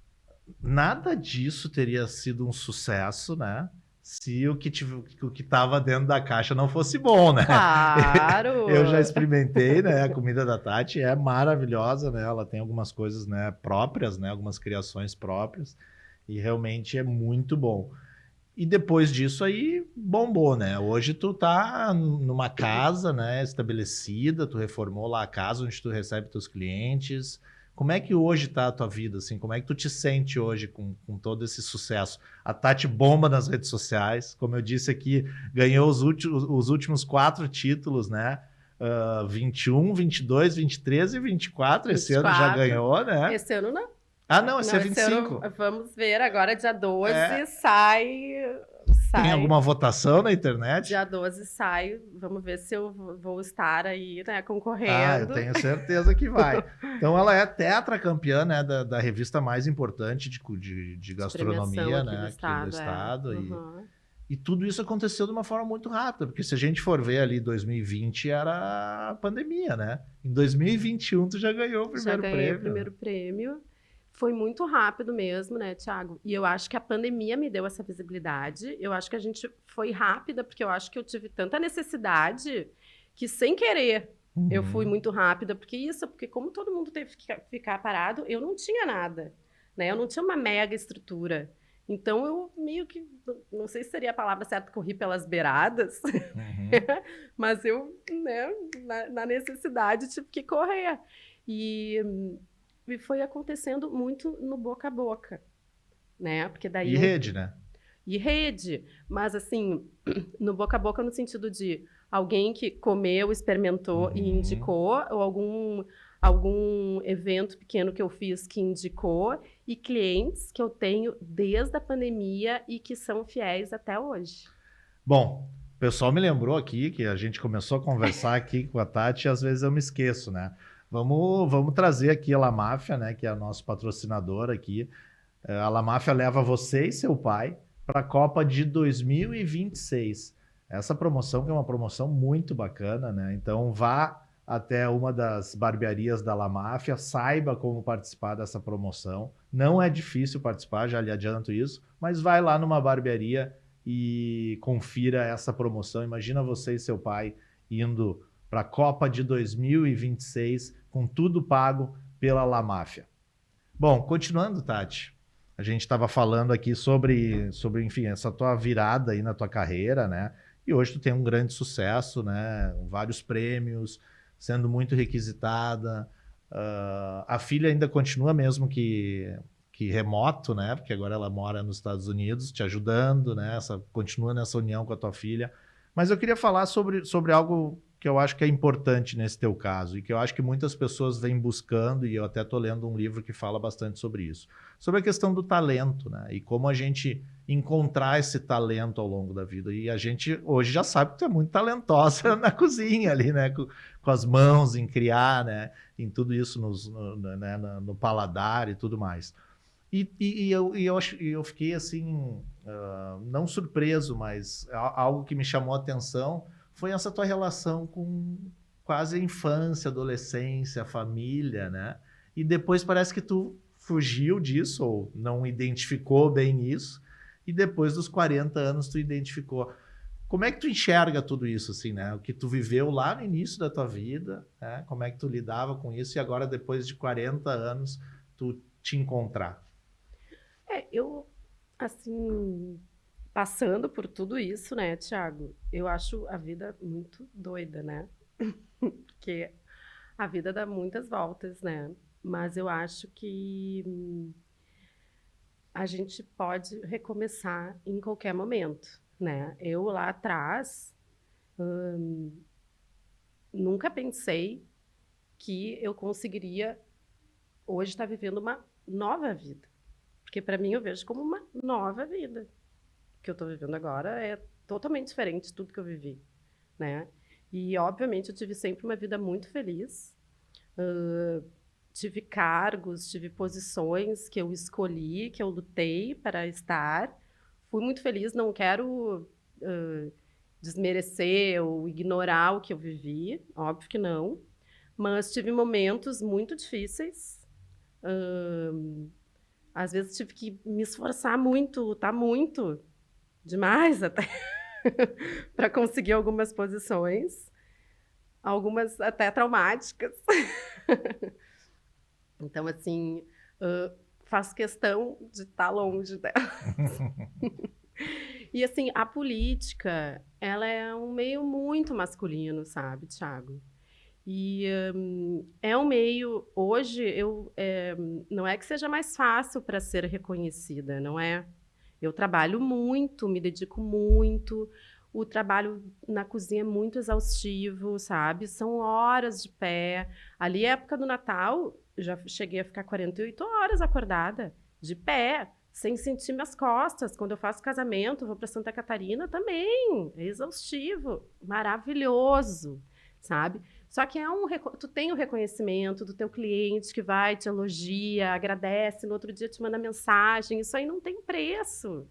nada disso teria sido um sucesso, né? Se o que tava dentro da caixa não fosse bom, né? Claro! Eu já experimentei, né? A comida da Tati é maravilhosa, né? Ela tem algumas coisas, né, próprias, né? Algumas criações próprias. E realmente é muito bom. E depois disso aí, bombou, né? Hoje tu tá numa casa, né, estabelecida, tu reformou lá a casa onde tu recebe teus clientes. Como é que hoje tá a tua vida, assim? Como é que tu te sente hoje com todo esse sucesso? A Tati bomba nas redes sociais, como eu disse aqui, ganhou os últimos 4 títulos, né? 21, 22, 23 e 24. Esse ano já ganhou, né? Esse ano não. Ah, não, esse é 25. Vamos ver, agora dia 12 sai. Tem alguma votação na internet? Dia 12 sai, vamos ver se eu vou estar aí, né, concorrendo. Ah, eu tenho certeza que vai. Então ela é tetracampeã, né, da revista mais importante de gastronomia, né, aqui do estado. E tudo isso aconteceu de uma forma muito rápida, porque se a gente for ver ali 2020 era a pandemia, né? Em 2021 tu já ganhou o primeiro prêmio. Já ganhei o primeiro prêmio. Foi muito rápido mesmo, né, Thiago? E eu acho que a pandemia me deu essa visibilidade. Eu acho que a gente foi rápida, porque eu acho que eu tive tanta necessidade que, sem querer, eu fui muito rápida. Porque como todo mundo teve que ficar parado, eu não tinha nada, né? Eu não tinha uma mega estrutura. Então, eu meio que, não sei se seria a palavra certa, corri pelas beiradas, mas eu, né, na necessidade, tive que correr. E foi acontecendo muito no boca a boca, né? Porque daí rede, né? E rede, mas assim, no boca a boca no sentido de alguém que comeu, experimentou e indicou, ou algum evento pequeno que eu fiz que indicou, e clientes que eu tenho desde a pandemia e que são fiéis até hoje. Bom, o pessoal me lembrou aqui que a gente começou a conversar aqui com a Tati e às vezes eu me esqueço, né? Vamos trazer aqui a La Máfia, né, que é a nosso patrocinador aqui. A La Máfia leva você e seu pai para a Copa de 2026. Essa promoção que é uma promoção muito bacana, né? Então vá até uma das barbearias da La Máfia, saiba como participar dessa promoção. Não é difícil participar, já lhe adianto isso, mas vai lá numa barbearia e confira essa promoção. Imagina você e seu pai indo para a Copa de 2026, com tudo pago pela La Máfia. Bom, continuando, Tati, a gente estava falando aqui sobre, enfim, essa tua virada aí na tua carreira, né? E hoje tu tem um grande sucesso, né? Vários prêmios, sendo muito requisitada. A filha ainda continua mesmo que remoto, né? Porque agora ela mora nos Estados Unidos, te ajudando, né? Continua nessa união com a tua filha. Mas eu queria falar sobre algo que eu acho que é importante nesse teu caso e que eu acho que muitas pessoas vêm buscando, e eu até estou lendo um livro que fala bastante sobre isso. Sobre a questão do talento, né? E como a gente encontrar esse talento ao longo da vida. E a gente hoje já sabe que tu é muito talentosa na cozinha ali, né? Com as mãos, em criar, né? Em tudo isso no paladar e tudo mais. Eu fiquei assim, não surpreso, mas algo que me chamou a atenção foi essa tua relação com quase a infância, adolescência, a família, né? E depois parece que tu fugiu disso, ou não identificou bem isso, e depois dos 40 anos tu identificou. Como é que tu enxerga tudo isso, assim, né? O que tu viveu lá no início da tua vida, né? Como é que tu lidava com isso, e agora, depois de 40 anos, tu te encontrar? Eu, assim, passando por tudo isso, né, Thiago, eu acho a vida muito doida, né? Porque a vida dá muitas voltas, né? Mas eu acho que a gente pode recomeçar em qualquer momento, né? Eu lá atrás nunca pensei que eu conseguiria hoje estar vivendo uma nova vida. Porque para mim eu vejo como uma nova vida. O que eu estou vivendo agora é totalmente diferente de tudo que eu vivi, né? E obviamente eu tive sempre uma vida muito feliz. Tive cargos, tive posições que eu escolhi, que eu lutei para estar. Fui muito feliz, não quero desmerecer ou ignorar o que eu vivi, óbvio que não. Mas tive momentos muito difíceis. Às vezes tive que me esforçar muito, lutar muito, demais até, para conseguir algumas posições, algumas até traumáticas. Então, assim, faço questão de estar longe dela. E, assim, a política, ela é um meio muito masculino, sabe, Thiago? E é um meio, hoje, não é que seja mais fácil para ser reconhecida, não é? Eu trabalho muito, me dedico muito, o trabalho na cozinha é muito exaustivo, sabe? São horas de pé. Ali, época do Natal, já cheguei a ficar 48 horas acordada, de pé, sem sentir minhas costas. Quando eu faço casamento, vou para Santa Catarina também. É exaustivo, maravilhoso, sabe? Só que tu tem o reconhecimento do teu cliente que vai, te elogia, agradece, no outro dia te manda mensagem. Isso aí não tem preço,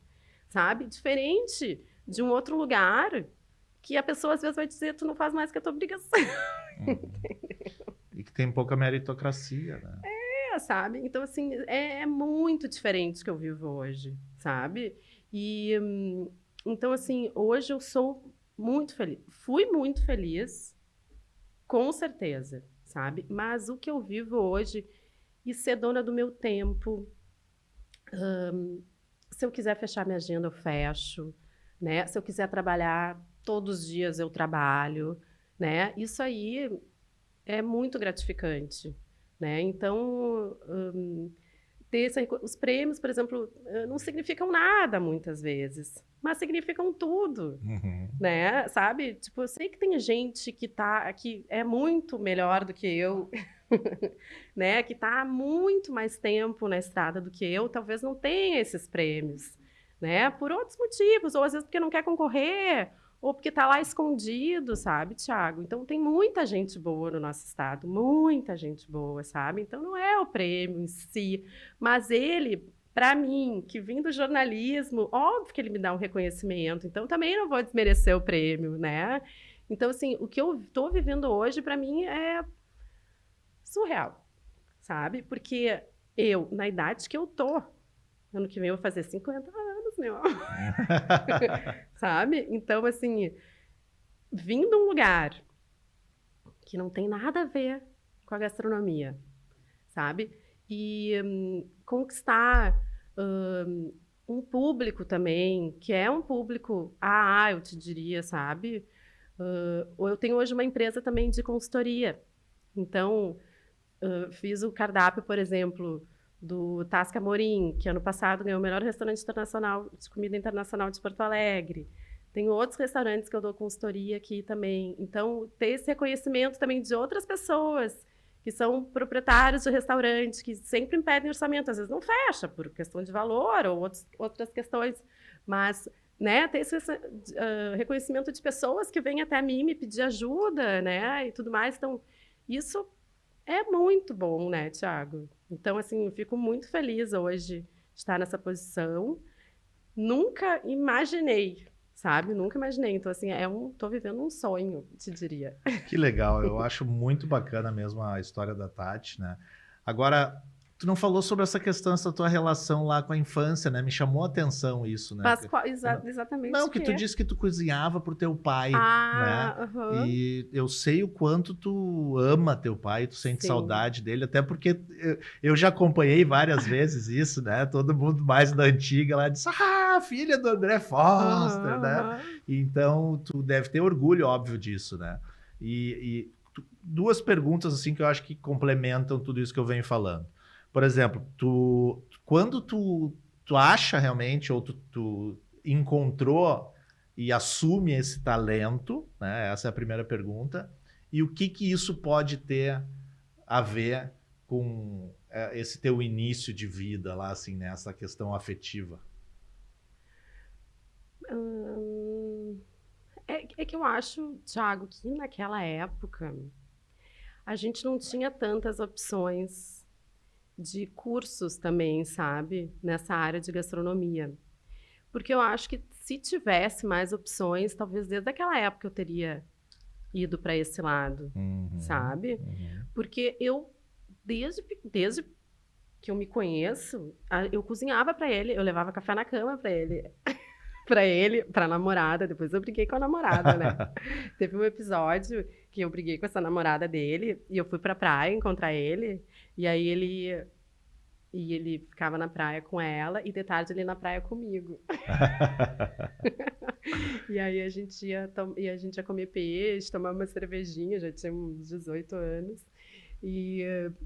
sabe? Diferente de um outro lugar que a pessoa às vezes vai dizer tu não faz mais que a tua obrigação. E que tem pouca meritocracia, né? Sabe? Então, assim, é muito diferente do que eu vivo hoje, sabe? E, então, assim, hoje eu sou muito feliz. Fui muito feliz, com certeza, sabe? Mas o que eu vivo hoje e ser dona do meu tempo, se eu quiser fechar minha agenda, eu fecho, né? Se eu quiser trabalhar todos os dias, eu trabalho, né? Isso aí é muito gratificante, né? Então, os prêmios, por exemplo, não significam nada muitas vezes, mas significam tudo, né? Sabe? Tipo, eu sei que tem gente que é muito melhor do que eu, né? Que está há muito mais tempo na estrada do que eu, talvez não tenha esses prêmios, né? Por outros motivos, ou às vezes porque não quer concorrer, ou porque está lá escondido, sabe, Thiago? Então, tem muita gente boa no nosso estado, muita gente boa, sabe? Então, não é o prêmio em si, mas ele, para mim, que vim do jornalismo, óbvio que ele me dá um reconhecimento, então também não vou desmerecer o prêmio, né? Então, assim, o que eu estou vivendo hoje, para mim, é surreal, sabe? Porque eu, na idade que eu tô, ano que vem eu vou fazer 50 anos, meu amor. Sabe? Então, assim, vim de um lugar que não tem nada a ver com a gastronomia, sabe? E conquistar um público também, que é um público, eu te diria, sabe? Eu tenho hoje uma empresa também de consultoria. Então, fiz o cardápio, por exemplo, do Tasca Morim, que ano passado ganhou o melhor restaurante internacional de comida internacional de Porto Alegre. Tem outros restaurantes que eu dou consultoria aqui também. Então, ter esse reconhecimento também de outras pessoas que são proprietários de restaurante, que sempre pedem orçamento, às vezes não fecha por questão de valor ou outras questões, mas né, ter esse reconhecimento de pessoas que vêm até mim me pedir ajuda, né, e tudo mais. Então, isso É muito bom, né, Thiago? Então, assim, eu fico muito feliz hoje de estar nessa posição. Nunca imaginei, sabe? Nunca imaginei. Então, assim, tô vivendo um sonho, te diria. Que legal, eu acho muito bacana mesmo a história da Tati, né? Agora, tu não falou sobre essa questão, essa tua relação lá com a infância, né? Me chamou a atenção isso, né? Mas exatamente Não, o que que tu é? disse que tu cozinhava pro teu pai, né? Ah, aham. E eu sei o quanto tu ama teu pai, tu sente Sim. saudade dele, até porque eu já acompanhei várias vezes isso, né? Todo mundo mais da antiga lá disse, filha do André Foster, Aham, né? aham. Então, tu deve ter orgulho, óbvio, disso, né? Duas perguntas, assim, que eu acho que complementam tudo isso que eu venho falando. Por exemplo, quando tu acha realmente, ou tu encontrou e assume esse talento, né? Essa é a primeira pergunta. E o que que isso pode ter a ver com esse teu início de vida lá, assim, nessa questão afetiva? Hum, é que eu acho, Thiago, que naquela época a gente não tinha tantas opções de cursos também, sabe? Nessa área de gastronomia. Porque eu acho que se tivesse mais opções, talvez desde aquela época eu teria ido para esse lado, Uhum, sabe? uhum. Porque desde que eu me conheço, eu cozinhava para ele, eu levava café na cama para ele, para namorada. Depois eu briguei com a namorada, né? Teve um episódio que eu briguei com essa namorada dele e eu fui pra praia encontrar ele, e aí ele ficava na praia com ela e de tarde ele na praia comigo. E aí a gente ia comer peixe, tomar uma cervejinha, já tinha uns 18 anos. E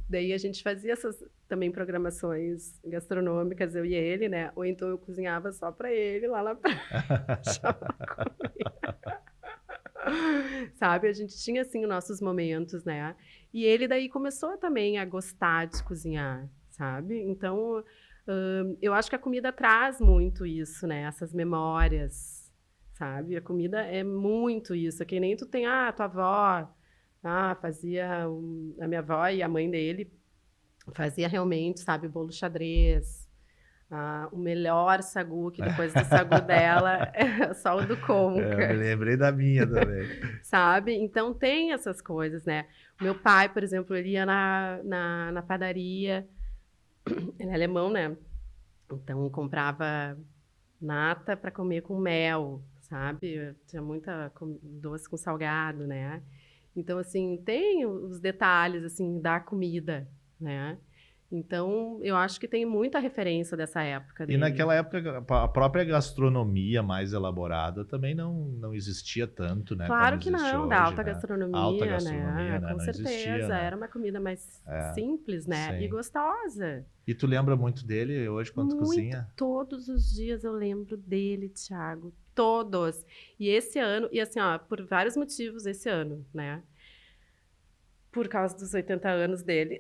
daí a gente fazia essas também programações gastronômicas, eu e ele, né? Ou então eu cozinhava só pra ele lá na praia. Sabe? A gente tinha, assim, os nossos momentos, né? E ele daí começou também a gostar de cozinhar, sabe? Então, eu acho que a comida traz muito isso, né? Essas memórias, sabe? A comida é muito isso. É que nem tu tem, tua avó, fazia... a minha avó e a mãe dele fazia realmente, sabe? Bolo xadrez. O melhor sagu, que depois do sagu dela é só o do Eu me Conca. lembrei da minha também. Sabe? Então tem essas coisas, né? O meu pai, por exemplo, ele ia na padaria, ele é alemão, né? Então comprava nata para comer com mel, sabe? Tinha muita doce com salgado, né? Então, assim, tem os detalhes, assim, da comida, né? Então, eu acho que tem muita referência dessa época E dele. naquela época, a própria gastronomia mais elaborada também não existia tanto, né, como Claro que existe não, da hoje, alta né? A alta gastronomia, gastronomia, né? né, Com não existia, certeza, né? era uma comida mais É, simples, né? E sim. gostosa. E tu lembra muito dele hoje quando tu Muito, cozinha? todos os dias eu lembro dele, Thiago, todos. E esse ano, e assim, ó, por vários motivos esse ano, né? Por causa dos 80 anos dele,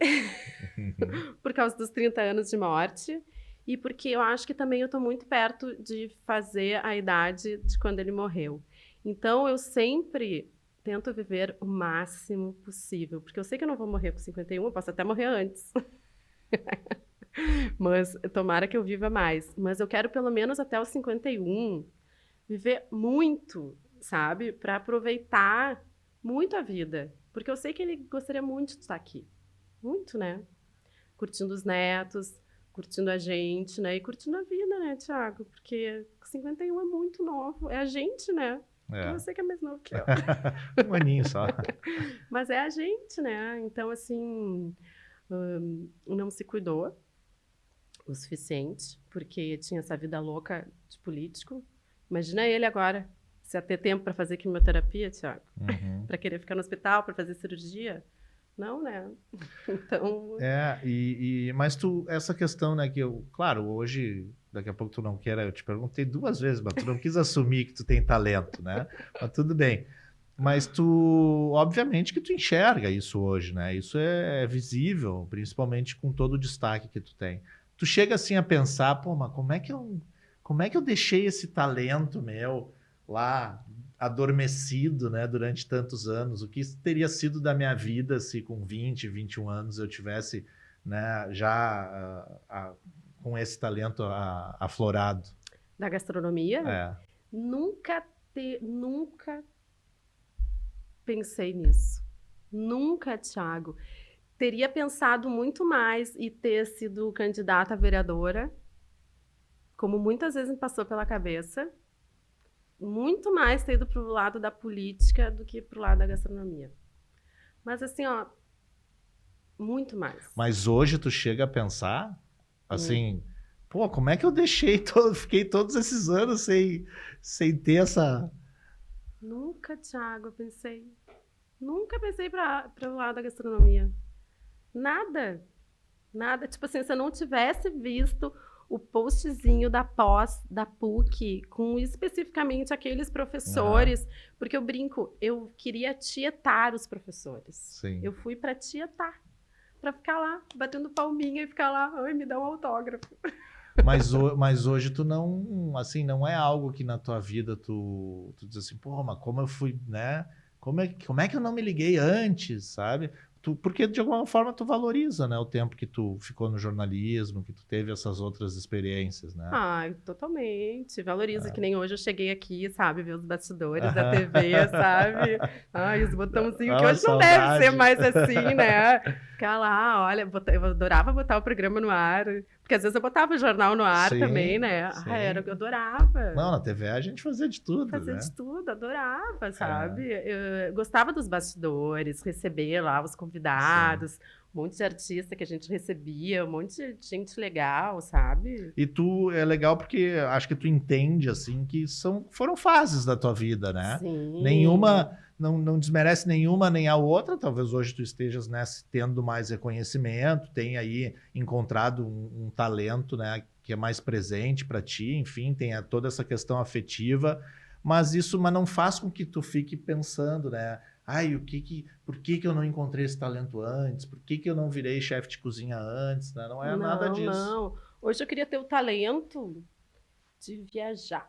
Uhum. por causa dos 30 anos de morte, e porque eu acho que também eu tô muito perto de fazer a idade de quando ele morreu. Então eu sempre tento viver o máximo possível, porque eu sei que eu não vou morrer com 51, eu posso até morrer antes. Mas tomara que eu viva mais. Mas eu quero pelo menos até os 51 viver muito, sabe? Para aproveitar muito a vida. Porque eu sei que ele gostaria muito de estar aqui. Muito, né? Curtindo os netos, curtindo a gente, né? E curtindo a vida, né, Thiago? Porque 51 é muito novo. É a gente, né? Porque É. você que é mais novo que eu. Um aninho só. Mas é a gente, né? Então, assim, não se cuidou o suficiente, porque tinha essa vida louca de político. Imagina ele agora, se ia ter tempo para fazer quimioterapia, Thiago, Uhum. para querer ficar no hospital, para fazer cirurgia. Não, né? Então, Mas essa questão, né, que eu, claro, hoje, daqui a pouco tu não quer, eu te perguntei duas vezes, mas tu não quis assumir que tu tem talento, né? Mas tudo bem. Mas obviamente que tu enxerga isso hoje, né? Isso é visível, principalmente com todo o destaque que tu tem. Tu chega assim a pensar, pô, mas como é que eu deixei esse talento meu lá adormecido, né, durante tantos anos. O que teria sido da minha vida se com 20, 21 anos eu tivesse, né, já com esse talento aflorado? Da gastronomia? É. Nunca pensei nisso. Nunca, Thiago. Teria pensado muito mais e ter sido candidata a vereadora, como muitas vezes me passou pela cabeça. Muito mais ter ido para o lado da política do que para o lado da gastronomia. Mas assim, ó, muito mais. Mas hoje tu chega a pensar, assim, pô, como é que eu fiquei todos esses anos sem ter essa... Nunca, Thiago, eu pensei. Nunca pensei para o lado da gastronomia. Nada. Nada. Tipo assim, se eu não tivesse visto o postzinho da pós da PUC com especificamente aqueles professores, porque eu brinco, eu queria tietar os professores. Sim. Eu fui para tietar, para ficar lá, batendo palminha e ficar lá, ai, me dá um autógrafo. Mas hoje tu não, assim, não é algo que na tua vida tu diz assim, porra, mas como eu fui, né? Como é que eu não me liguei antes, sabe? Porque de alguma forma tu valoriza, né, o tempo que tu ficou no jornalismo, que tu teve essas outras experiências, né? Ai, totalmente. Valorizo que nem hoje eu cheguei aqui, sabe, ver os bastidores da TV, sabe? Ai, os botãozinhos que hoje não deve ser mais assim, né? Ficar lá, olha, eu adorava botar o programa no ar, porque às vezes eu botava o jornal no ar também, né? Ah, era o que eu adorava. Não, na TV a gente fazia de tudo, Fazia de tudo, adorava, sabe? Eu gostava dos bastidores, receber lá os convidados, um monte de artista que a gente recebia, um monte de gente legal, sabe? E tu é legal porque acho que tu entende, assim, que foram fases da tua vida, né? Sim. Nenhuma, não desmerece nenhuma nem a outra. Talvez hoje tu estejas, né, tendo mais reconhecimento, tenha aí encontrado um talento, né, que é mais presente para ti, enfim, tem toda essa questão afetiva, mas não faz com que tu fique pensando, né? Ai, por que eu não encontrei esse talento antes? Por que eu não virei chefe de cozinha antes? Né? Não é nada disso. Não. Hoje eu queria ter o talento de viajar.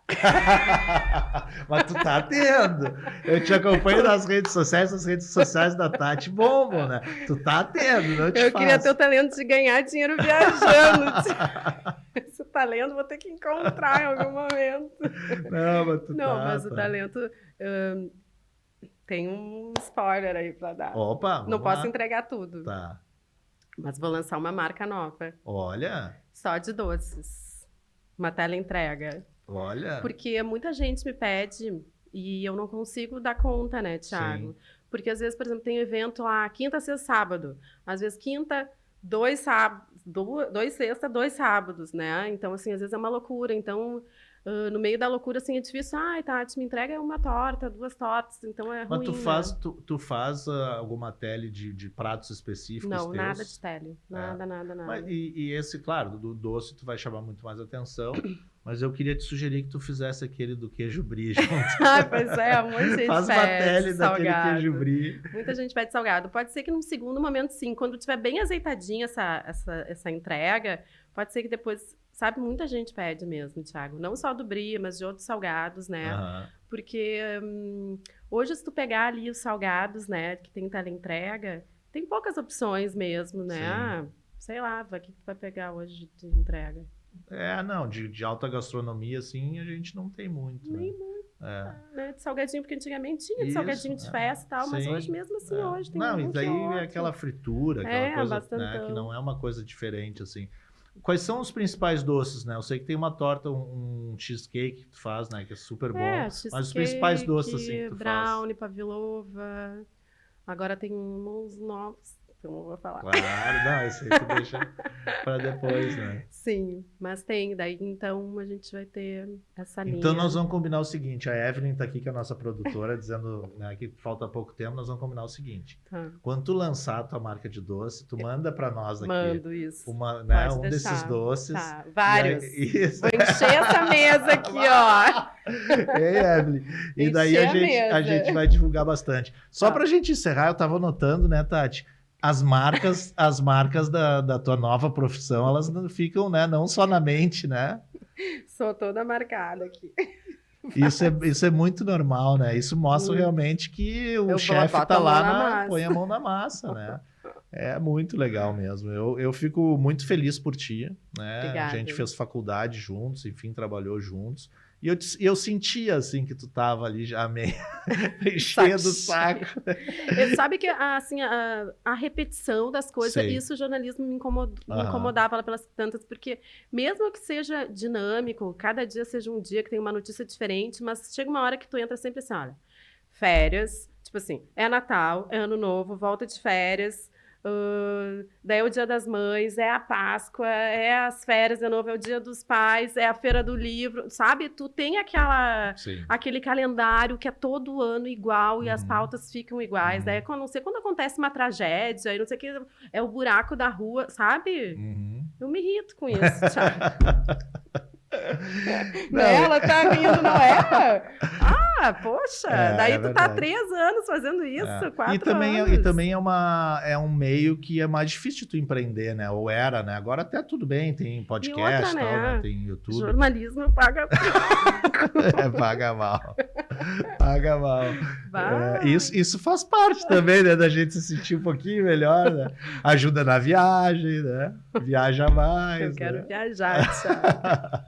Mas tu tá tendo. Eu te acompanho nas redes sociais, as redes sociais da Tati bombam, né? Tu tá tendo, não te faço. Queria ter o talento de ganhar dinheiro viajando. Esse talento vou ter que encontrar em algum momento. Mas o talento... tem um spoiler aí pra dar. Opa, não posso entregar tudo. Tá. Mas vou lançar uma marca nova. Olha. Só de doces. Uma teleentrega. Olha. Porque muita gente me pede e eu não consigo dar conta, né, Thiago? Sim. Porque às vezes, por exemplo, tem evento lá quinta, sexta, sábado. Às vezes quinta, 2 sábados, 2 sexta, 2 sábados, né? Então, assim, às vezes é uma loucura. Então... no meio da loucura, assim, é difícil. Ai, Tati, me entrega uma torta, 2 tortas, então é ruim. Mas tu faz alguma tele de pratos específicos? Não, teus? nada de tele. Nada. Mas, e esse, claro, do doce tu vai chamar muito mais atenção, mas eu queria te sugerir que tu fizesse aquele do queijo brie junto. Pois é, um monte de gente faz uma tele daquele queijo brie. Muita gente pede salgado. Pode ser que num segundo momento, sim, quando tiver bem azeitadinha essa entrega, pode ser que depois... Sabe, muita gente pede mesmo, Thiago. Não só do brie, mas de outros salgados, né? Porque hoje, se tu pegar ali os salgados, né, que tem teleentrega, tem poucas opções mesmo, né? Sei lá, o que tu vai pegar hoje de entrega? Não, de alta gastronomia, assim, a gente não tem muito. Nem né? muito. Né? De salgadinho, porque antigamente tinha de salgadinho de festa e tal, mas hoje mesmo assim, hoje tem Não, um e daí é aquela fritura, aquela coisa, né, que não é uma coisa diferente, assim. Quais são os principais doces, né? Eu sei que tem uma torta, um cheesecake que tu faz, né? Que é super bom. Mas os principais doces, assim, que tu brownie, pavlova. Agora tem uns novos, que eu não vou falar. Claro, não, esse aí tu deixa para depois, né? Sim, mas tem. Daí, então, a gente vai ter essa linha. Então, nós vamos combinar o seguinte. A Evelyn tá aqui, que é a nossa produtora, dizendo, né, que falta pouco tempo. Nós vamos combinar o seguinte. Quando tu lançar a tua marca de doce, tu manda para nós aqui. Mando isso. Um desses doces. Tá, vários. Isso. Vou encher essa mesa aqui, ó. Ei, Evelyn. E daí a gente vai divulgar bastante. Só pra gente encerrar, eu tava notando, né, Tati? As marcas da tua nova profissão, elas ficam, né, não só na mente, né? Sou toda marcada aqui. Isso é muito normal, né? Isso mostra realmente que o chefe tá lá, põe a mão na massa, né? É muito legal mesmo. Eu fico muito feliz por ti, né? Obrigada. A gente fez faculdade juntos, enfim, trabalhou juntos. E eu sentia, assim, que tu tava ali já meio cheia do saco. Sabe que, assim, a repetição das coisas, Sei. isso o jornalismo me incomodava pelas tantas, porque mesmo que seja dinâmico, cada dia seja um dia que tem uma notícia diferente, mas chega uma hora que tu entra sempre assim, olha, férias, tipo assim, é Natal, é Ano Novo, volta de férias, daí é o Dia das Mães, é a Páscoa, é as férias de novo, é o Dia dos Pais, é a Feira do Livro, sabe? Tu tem aquele calendário que é todo ano igual e as pautas ficam iguais. Daí, não sei quando acontece uma tragédia, aí não sei o que, é o buraco da rua, sabe? Eu me irrito com isso, Thiago. Ela tá rindo, não é? Poxa, daí tu tá há 3 anos fazendo isso, 4 anos. E também é um meio que é mais difícil tu empreender, né? Ou era, né? Agora até tudo bem, tem podcast, outra, tal, né? Tem YouTube. Jornalismo paga paga mal. Paga mal. Isso faz parte também, né? Da gente se sentir um pouquinho melhor, né? Ajuda na viagem, né? Viaja mais. Eu quero viajar, Thiago.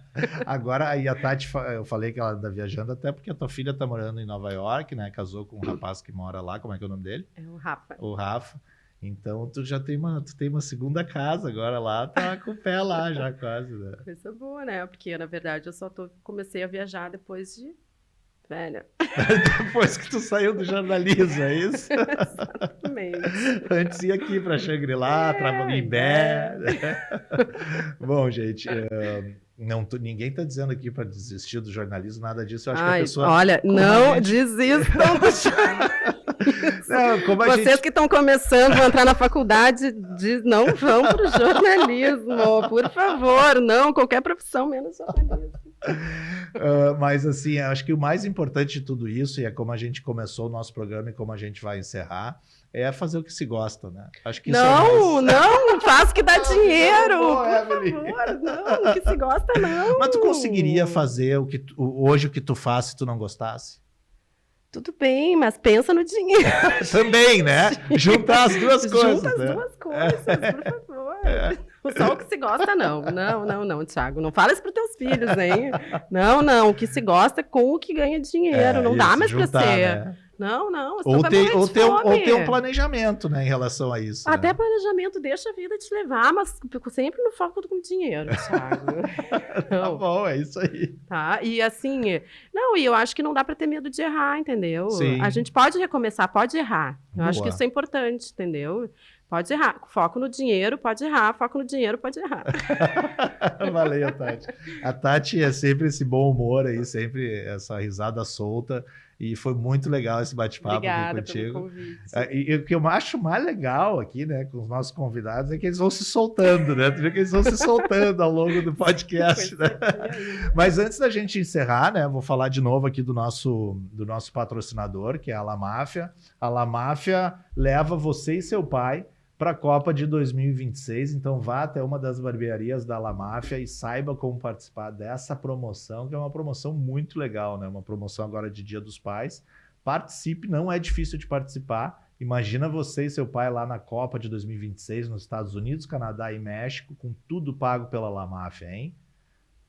Agora, aí a Tati, eu falei que ela tá viajando até porque a tua filha tá morando em Nova York, né? Casou com um rapaz que mora lá. Como é que é o nome dele? É o Rafa. O Rafa. Então, tu já tem uma segunda casa agora lá, tá com o pé lá já quase, né? Coisa boa, né? Porque, na verdade, eu só comecei a viajar depois de velha. Depois que tu saiu do jornalismo, é isso? Exatamente. Antes ia aqui pra Xangri-Lá, Tramangimbé. Bom, gente... ninguém está dizendo aqui para desistir do jornalismo, nada disso. Eu acho que a pessoa. Olha, não desistam do jornalismo. Vocês que estão começando a entrar na faculdade, não vão para o jornalismo, por favor. Não, qualquer profissão menos jornalismo. Mas assim, acho que o mais importante de tudo isso, e é como a gente começou o nosso programa e como a gente vai encerrar, é fazer o que se gosta, né? Acho que não faz que dá dinheiro, por favor, não, o que se gosta não. Mas tu conseguiria fazer hoje o que tu faz se tu não gostasse? Tudo bem, mas pensa no dinheiro. Também, né? Juntar as duas coisas. Junta as duas coisas, por favor. Só o que se gosta, não. Não, Thiago. Não fala isso para os teus filhos, hein? Não. O que se gosta com o que ganha dinheiro. Não dá mais para ser. Né? Não. Ou ter um planejamento, né, em relação a isso. Até né? Planejamento deixa a vida te levar, mas sempre no foco do dinheiro, Thiago. Tá bom, é isso aí. Tá? E assim, e eu acho que não dá para ter medo de errar, entendeu? Sim. A gente pode recomeçar, pode errar. Eu acho que isso é importante, entendeu? Pode errar. Foco no dinheiro, pode errar. Foco no dinheiro, pode errar. Valeu, Tati. A Tati é sempre esse bom humor aí, sempre essa risada solta. E foi muito legal esse bate-papo aqui contigo. Pelo convite. E o que eu acho mais legal aqui, né, com os nossos convidados, é que eles vão se soltando, né? Tu vê que eles vão se soltando ao longo do podcast, né? Mas antes da gente encerrar, né, vou falar de novo aqui do nosso patrocinador, que é a La Máfia. A La Máfia leva você e seu pai para a Copa de 2026, então vá até uma das barbearias da La Máfia e saiba como participar dessa promoção, que é uma promoção muito legal, né? Uma promoção agora de Dia dos Pais. Participe, não é difícil de participar. Imagina você e seu pai lá na Copa de 2026 nos Estados Unidos, Canadá e México, com tudo pago pela La Máfia, hein?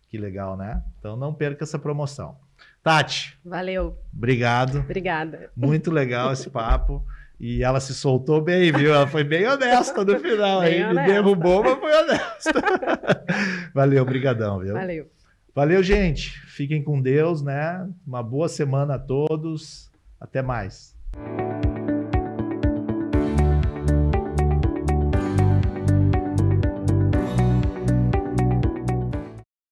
Que legal, né? Então não perca essa promoção. Tati. Valeu. Obrigado. Obrigada. Muito legal esse papo. E ela se soltou bem, viu? Ela foi bem honesta no final. Aí me derrubou, mas foi honesta. Valeu, brigadão, viu? Valeu, gente. Fiquem com Deus, né? Uma boa semana a todos. Até mais.